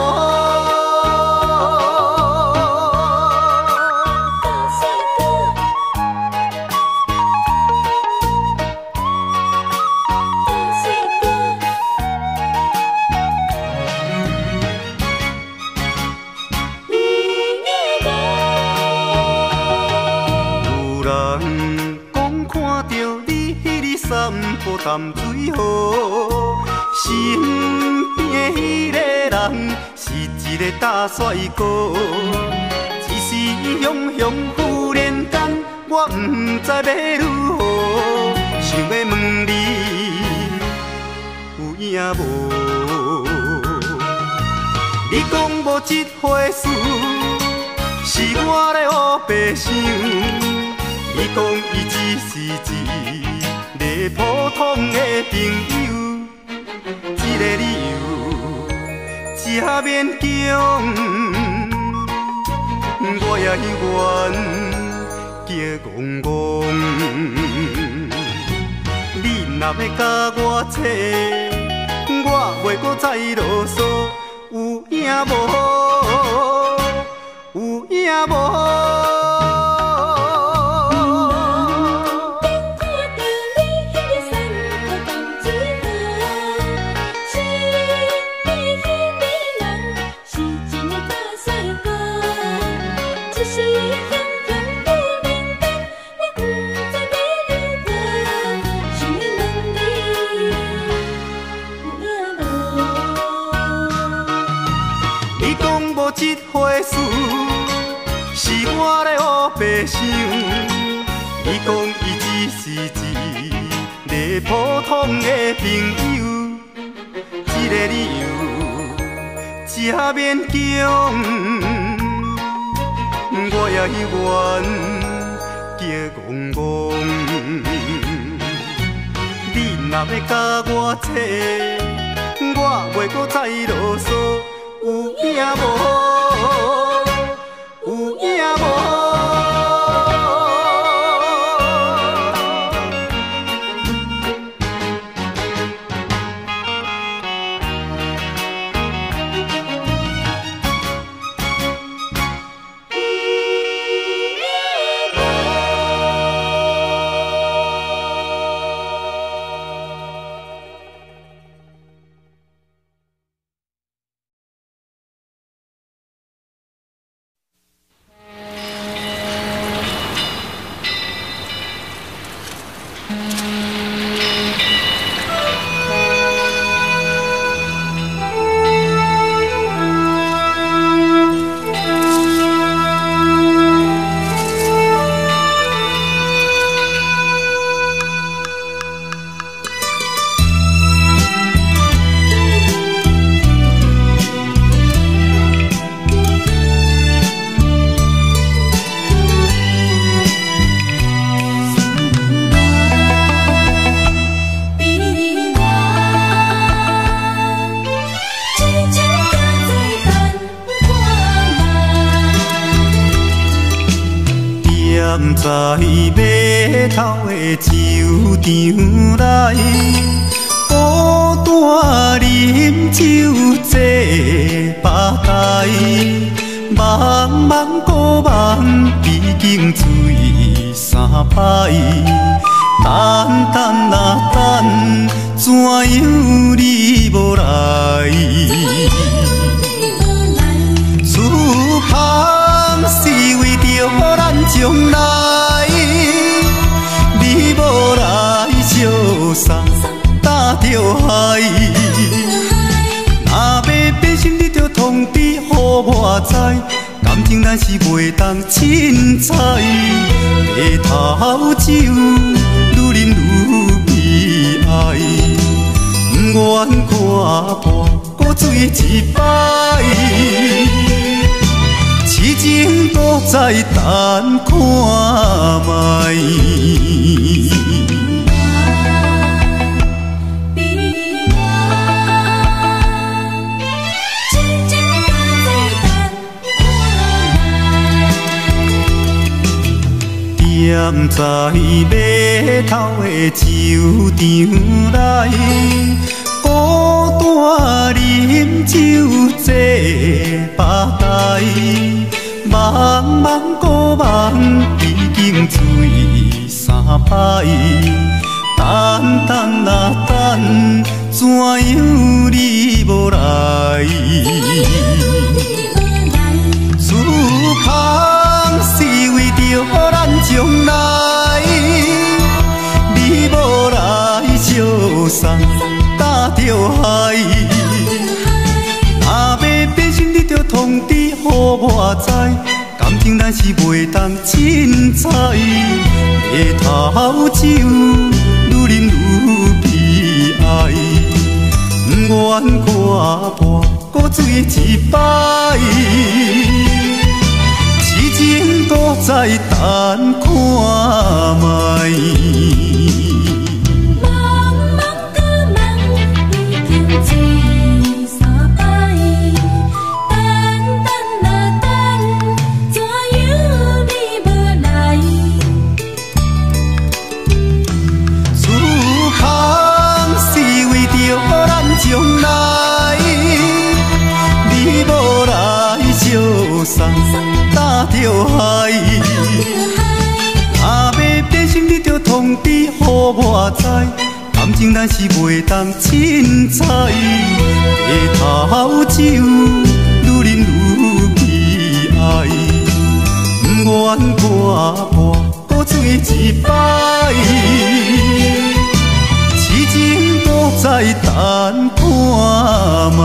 淡水河，身边迄个人是一个大帅哥。一时雄雄，忽然间我不知要如何，想要问你有影无？你讲无这回事，是我咧胡白想。你讲伊只是一个普通的朋友，这个理由真勉强。我也愿叫戆戆，你若要甲我扯，我袂搁再啰嗦，有影无？有影无？这回事是我咧胡白想，你讲伊只是一个普通的朋友，这个理由真勉强。我也愿叫戆戆，你若要甲我扯，我袂搁再啰嗦。有影无？有影无？在码头的酒场内，孤单饮酒坐吧台，茫茫古梦已经醉三摆，等等啊等，怎样你无来？此行是为着咱将来，你无来相送，担着害。若要变心，你着通知予我知，感情咱是袂当凊彩。下头酒愈饮愈悲哀，不愿看破古水一摆。痴情搁再等看卖。踮在码头的酒场内，孤单饮酒坐吧台，茫茫古梦已经醉三摆，等等啊等，怎样你无来？此空是为着咱将来，你无来相送，担着害。若要变心，你着通知予我知，感情情咱是袂当凊彩，日头酒愈啉愈悲哀，不愿看破古水一摆，痴情搁再等看覓。打着海，若要变心，你着通知予我知。感情咱是袂当凊彩，日头酒愈啉愈悲哀，不愿看破古水一摆，痴情搁再等看覓。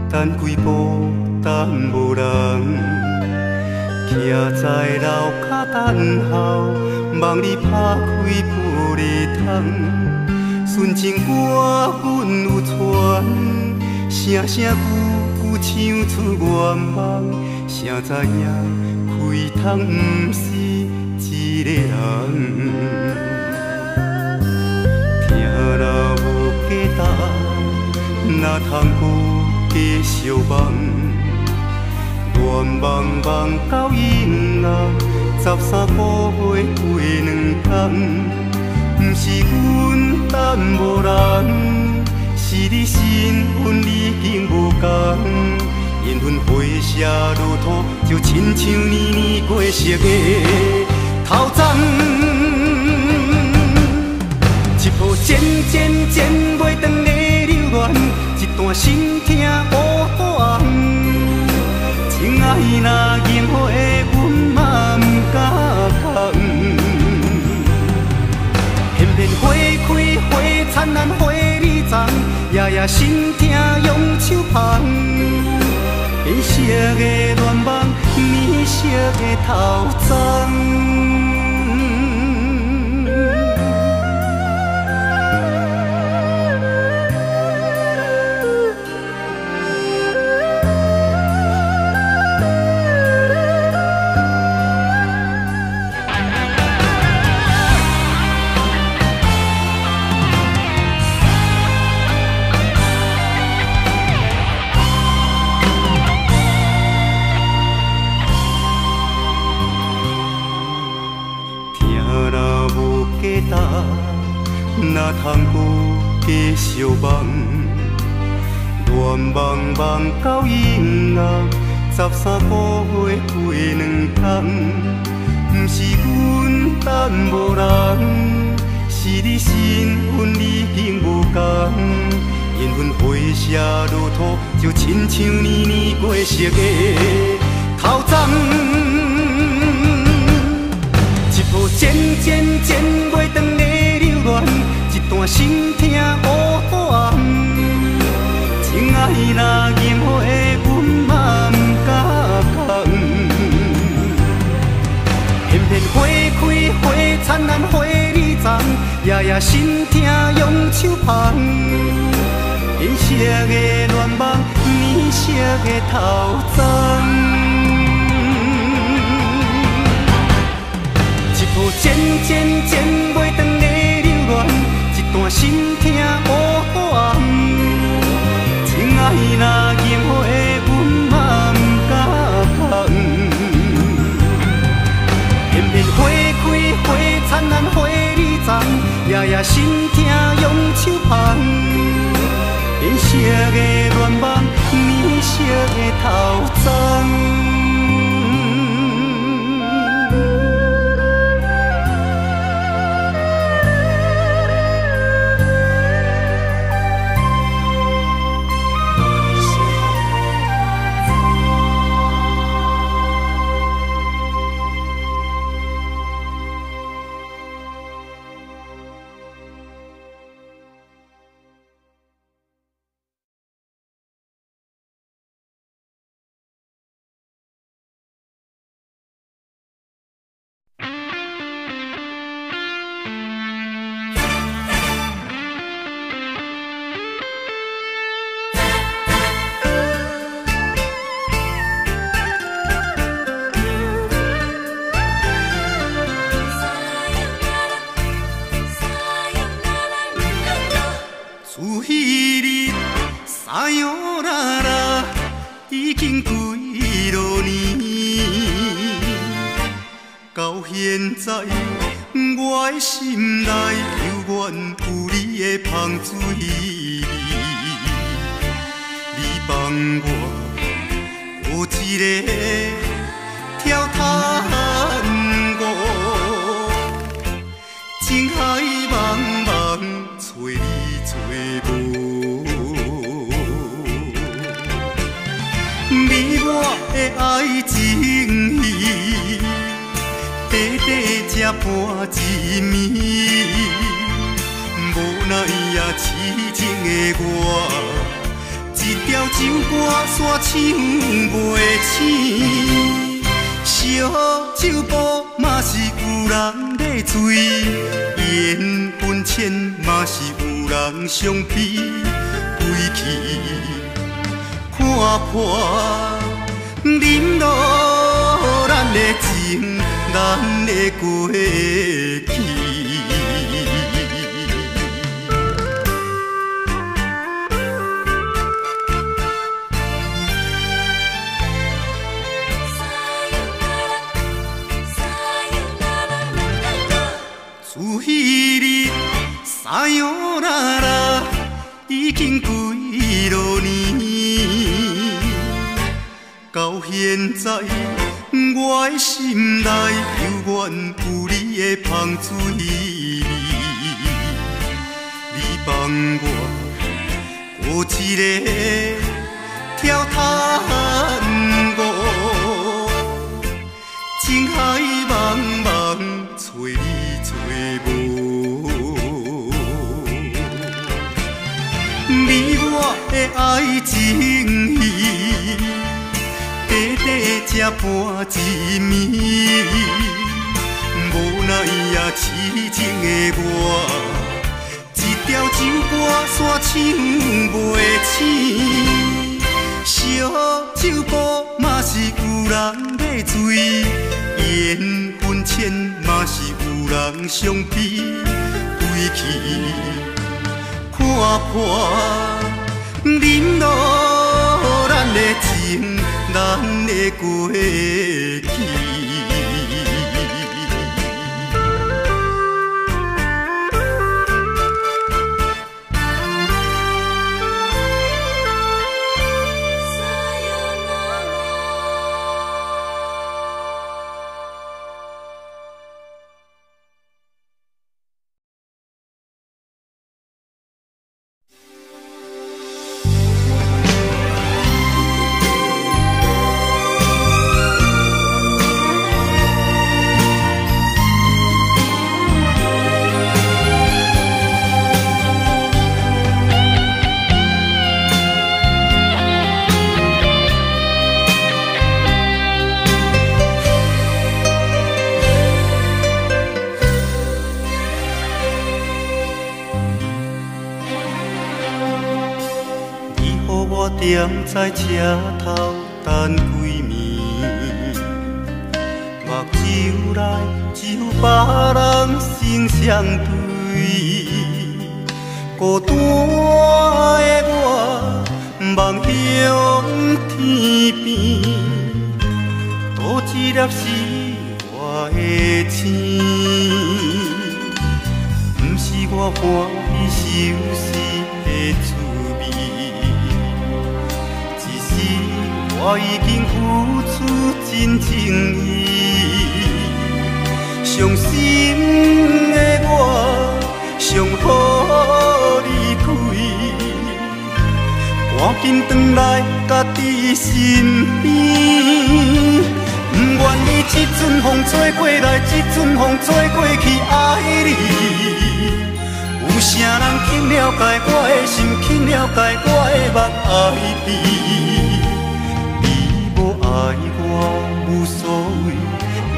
等几步，等无人，徛在楼骹等候，望你拍开玻璃窗。纯情歌阮有传，声声句句唱出愿望，谁知影开窗不是一个人，听了无价值，哪通有？继续梦，愿望梦到永远，13个月过2天，不是阮等无人，是你身份已经无同，缘分飞沙如土，就亲像年年过熟的头鬃，一步渐渐袂长的留恋。一段心痛乌暗，情爱若淹没，阮嘛不敢讲。片片花开花灿烂花里丛，夜夜心痛用手捧。变色的愿望，染色的头鬃。哪通有继续梦？愿望梦到永远，13个月过2天，不是阮等无人，是你身份已经无同，缘分飞沙如土，就亲像年年过熟的头鬃，一步渐袂长的留恋。一段心痛乌暗，情爱若淹没，阮嘛不敢讲。片片花开花灿烂花里丛，夜夜心痛用手捧，银色的乱梦，年色的头鬃。一步渐渐渐袂长的流恋，一段心痛黑暗。情爱若淹火，阮嘛不敢放。偏偏花开花灿烂花里丛，夜夜心痛用手捧。银色的乱梦，年色的头鬃。现在我的心内犹原有你的香水味，你帮我有一个跳探戈，情海茫茫找你找无，美满的爱情戏。短短这半一暝，无奈也痴情的我，一条酒歌煞唱袂醒。烧酒煲嘛是有人在醉，缘分浅嘛是有人相逼，归去看破忍落咱的情。咱的过去，自彼日撒哟啦啦，已经几多年，到现在。我的心内犹原有你的香水味，你帮我有一个跳探戈，情海茫茫找你找无，美满的爱情戏。短短这半一暝，无奈也痴情的我，一条酒歌煞唱袂醒。烧酒煲嘛是有人在醉，缘分浅嘛是有人相逼，归去看破忍落咱的情。咱的过去。我踮在车头等几暝，目睭内只有别人心相对。孤单的我望向天边，多一粒是我的星，不是我欢喜受死的滋味，只是我已经付出真情意，伤心的我上好离开，赶紧回来家己身边。不愿意这阵风吹过来，这阵风吹过去，爱你。有啥人去了解我的心，去了解我的目爱你？你无爱我无所谓，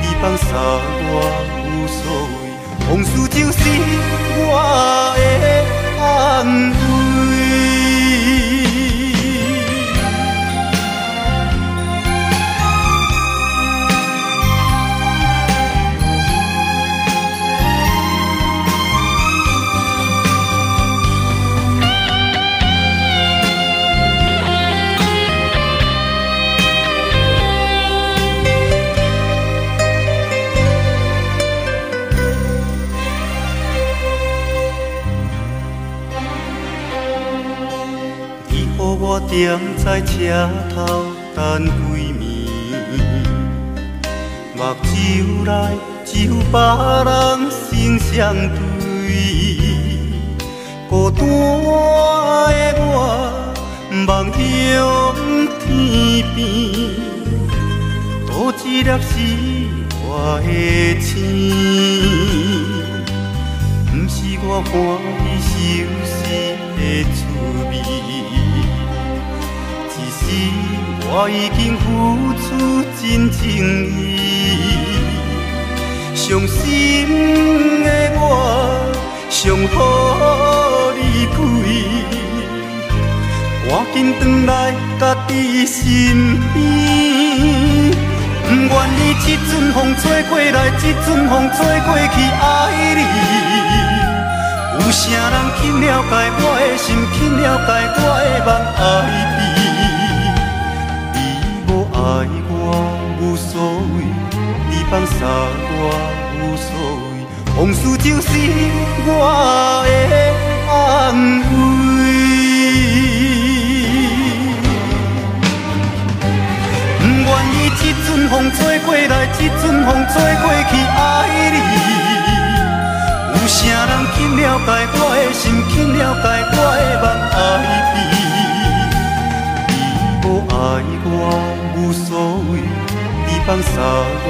你放下我无所谓。往事就是我的安慰。我踮在车头等几暝，目睭内只有别人心相对。孤单的我望向天边，多一粒是我的星，不是我欢喜受死的滋味。我已经付出真情意，伤心的我上好离开，赶紧回来家己身边。不愿意这阵风吹过来，这阵风吹过去，爱你。有啥人去了解我的心，去了解我的梦爱你？爱我无所谓，你放下我无所谓，往事就是我的安慰。不愿意这阵风吹过来，这阵风吹过去，爱你。有啥人去了解我的心，去了解我的梦爱你？你无爱我无所谓，你放下我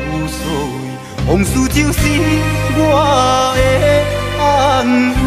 无所谓，往事就是我的安慰。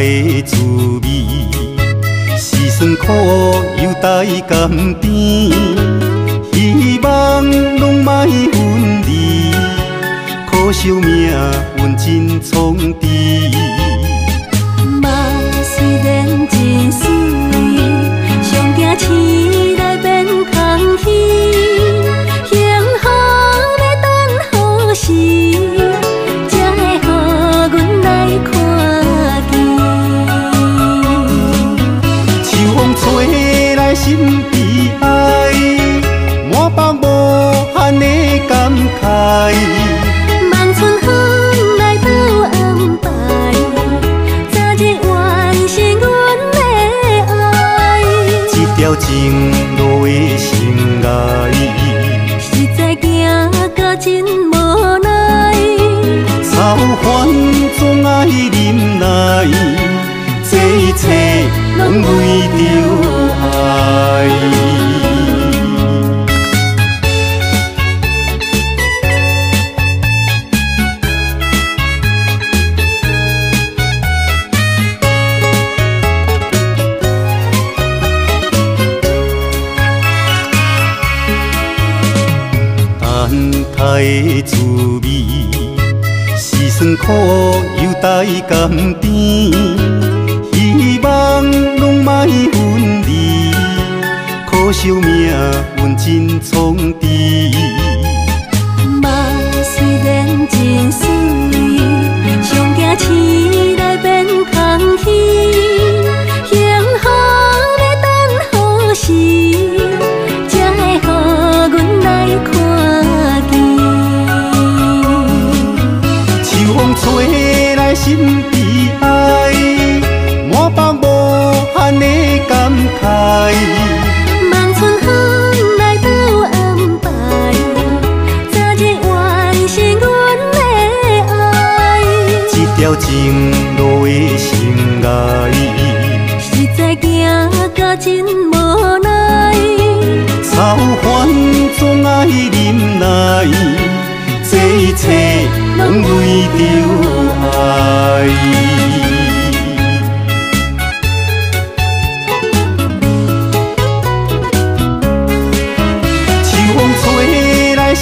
的滋味，是酸苦又带甘甜，希望拢莫分离，可惜命运真苍白。梦虽然真水，上惊醒来变空虚，幸福要等何时，才会予阮来看？条情路的心爱，实在行到真无奈，操烦总爱忍耐，这一切拢为着爱。爱的滋味，是酸苦又带甘甜，希望拢莫分离，可惜命运真创治。梦虽然真水，上惊醒来变空虚，幸福要等何时，才会予阮来看见？秋风吹来心悲哀，满腹无限的感慨。望春风来到安排，早日完成阮的爱。一条情路的心爱，实在行到真无奈，操烦总爱忍耐，这一切拢为着爱。秋风吹来心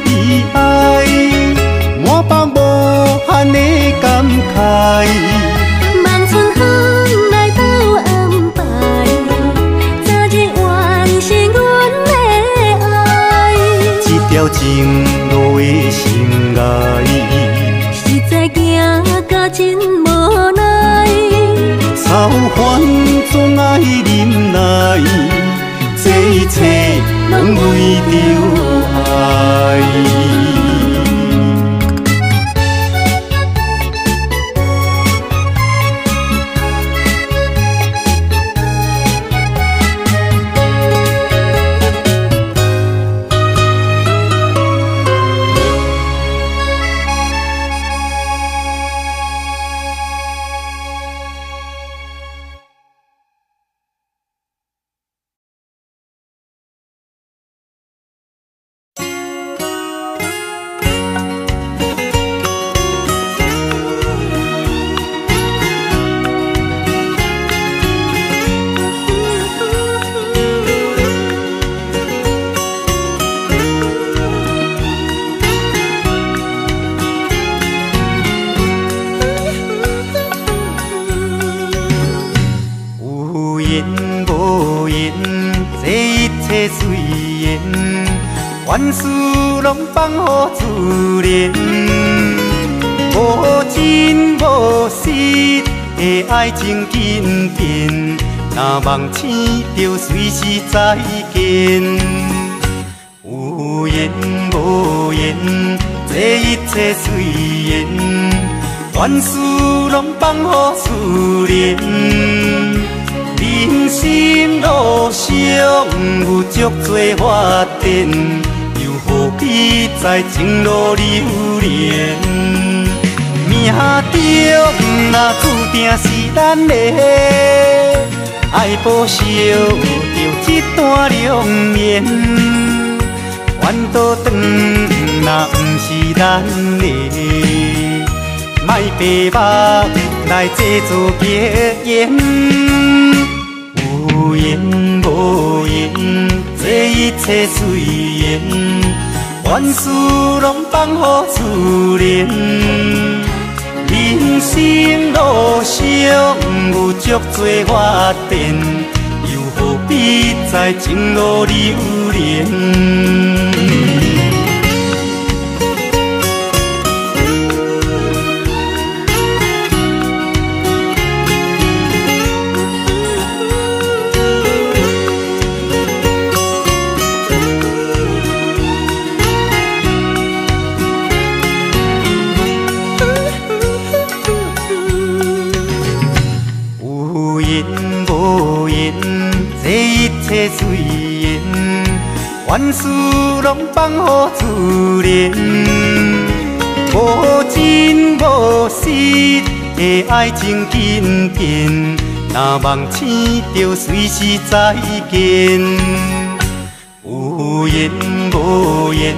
悲哀，满腹无限的感慨。望春风来到安排，早日完成阮的爱。一条情路的心爱，实在行到真无奈，操烦总爱忍耐，这一切拢为着爱。万事拢放乎自然，无真无实的爱情紧变，若梦醒着随时再见。有缘无缘，这一切随缘，万事拢放乎自然。人生路上有足多发展，又何必在情路流连？命中若注定是咱的，爱保守着这段良缘。缘倒转若不是咱的，莫白目来制造结缘。有缘无缘，这一切随缘，万事拢放乎自然。人生路上有足多发展，又何必在情路流连？万事拢放乎自然，无真无实的爱情紧变，若梦醒着随时再见。有缘无缘，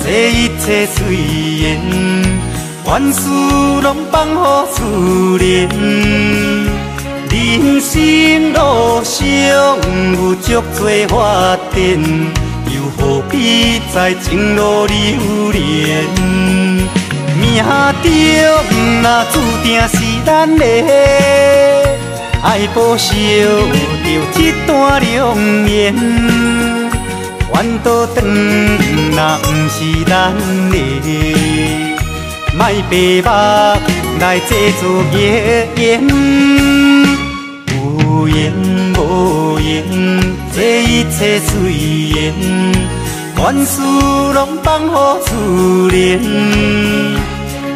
这一切随缘，万事拢放乎自然。人生路上有足多发展，又何必在情路流连？命中若注定是咱的，爱保守着这段良缘。缘倒转若不是咱的，莫白目来制作孽缘。有缘无缘，这一切随缘，万事拢放乎自然。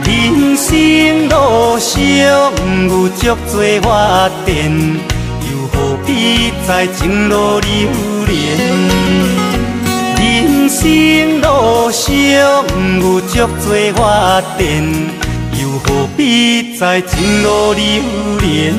人生路上有足多发展，又何必在情路流连？人生路上有足多发展，又何必在情路流连？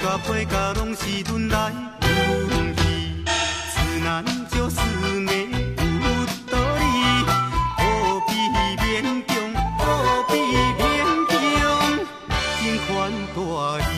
甲配甲拢是轮来轮去，自然就是美有道理。何必勉强，何必勉强，情款大意。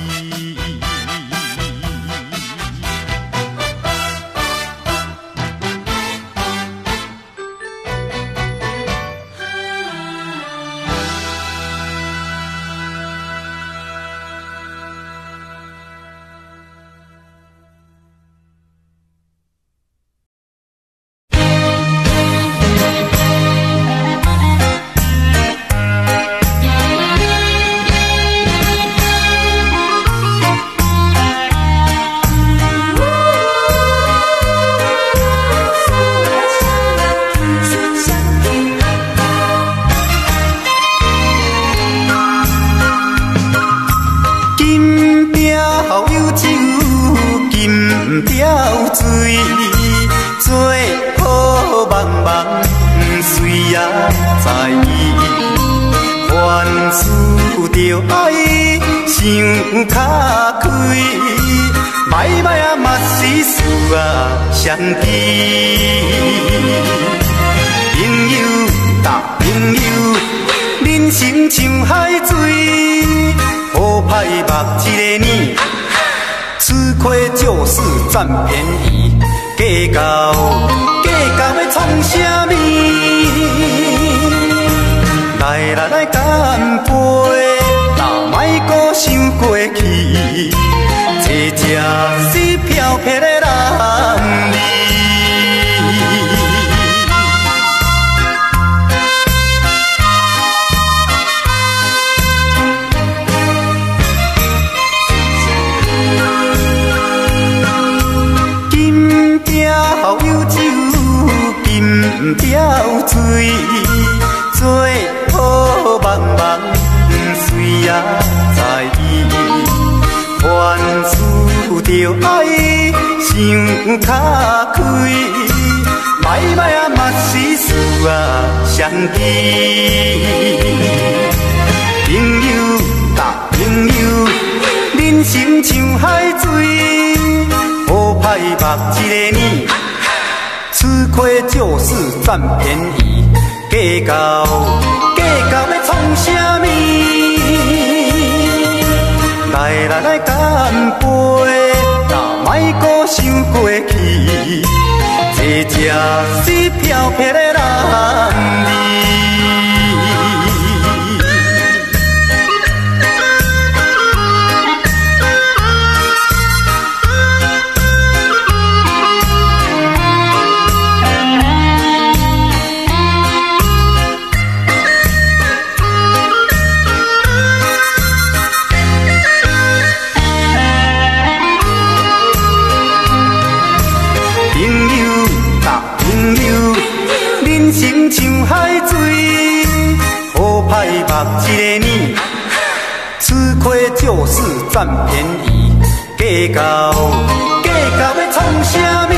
想卡开，歹歹啊嘛是事啊相记。朋友搭朋友，人生像海水，好歹目一个呢，吃亏就是占便宜，计较要创啥物？来干杯！莫搁想过去，坐这是飘撇的男儿。金条有酒，金条水，做好茫茫。谁也在意，凡事着爱想卡开，歹歹啊嘛是事啊相记。朋友搭朋友，人生像海水，好歹目一个呢，吃亏就是占便宜，计较要创啥物？来干杯，莫搁想过去，坐这是飘撇的男儿。像海水，好歹目一个呢，吃亏就是占便宜，计较要创啥物？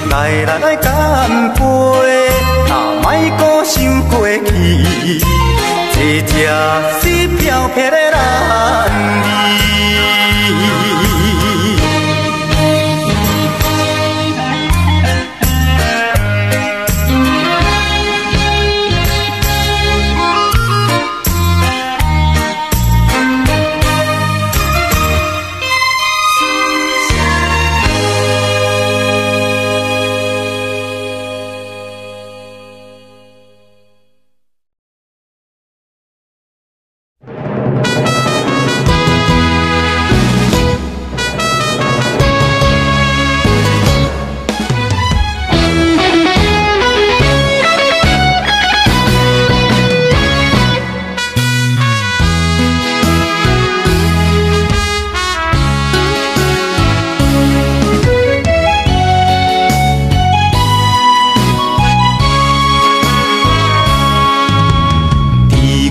来干杯，莫搁想过去，坐这是飘撇的男儿。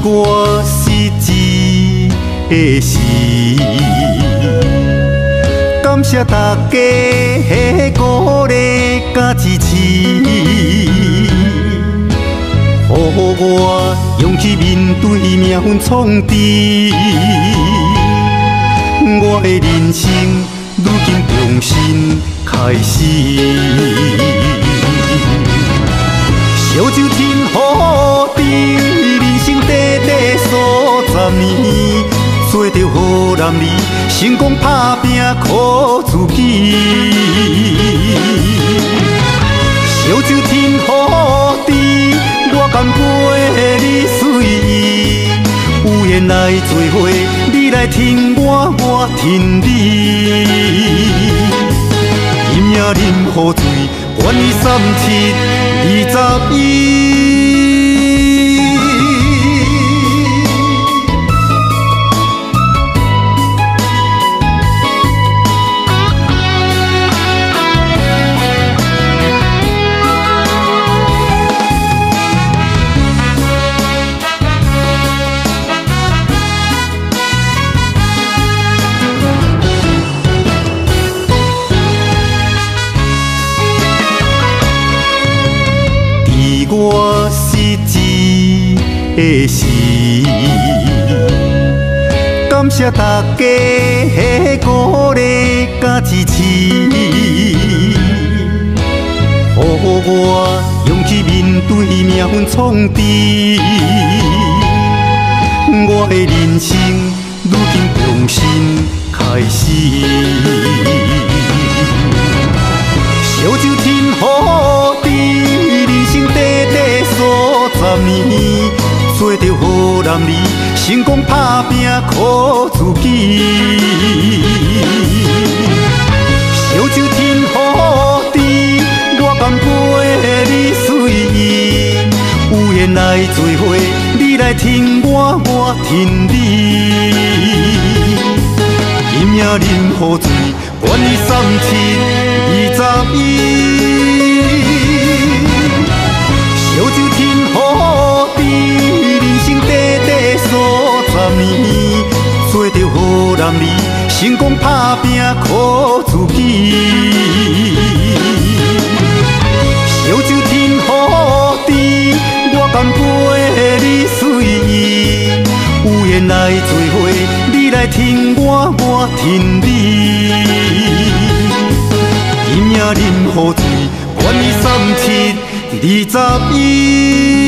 我是一个时，感谢大家的鼓励甲支持，予我勇气面对命运创治。我的人生如今重新开始。烧酒天雨地，人生短短数十年，做着好男儿，成功打拼靠自己。烧酒天雨地，我甘陪你随意，有缘来做伙，你来听我，我听你。饮也饮好醉，愿意37、21。我失志的时，感谢大家的鼓励甲支持，予我勇气面对命运创治。我的人生如今重新开始。烧酒天雨地，人生短短数十年，做着好男儿，成功打拼靠自己。烧酒天雨地，我甘陪你随意，有缘来做伙，你来听我，我听你。饮也饮好醉，愿意37、21。烧酒天雨地，人生短短数十年，做着好男儿，成功打拼靠自己。烧酒天雨地，我甘陪你随意，有缘来做伙，你来听我，我听你。饮也饮好醉，愿意37、21。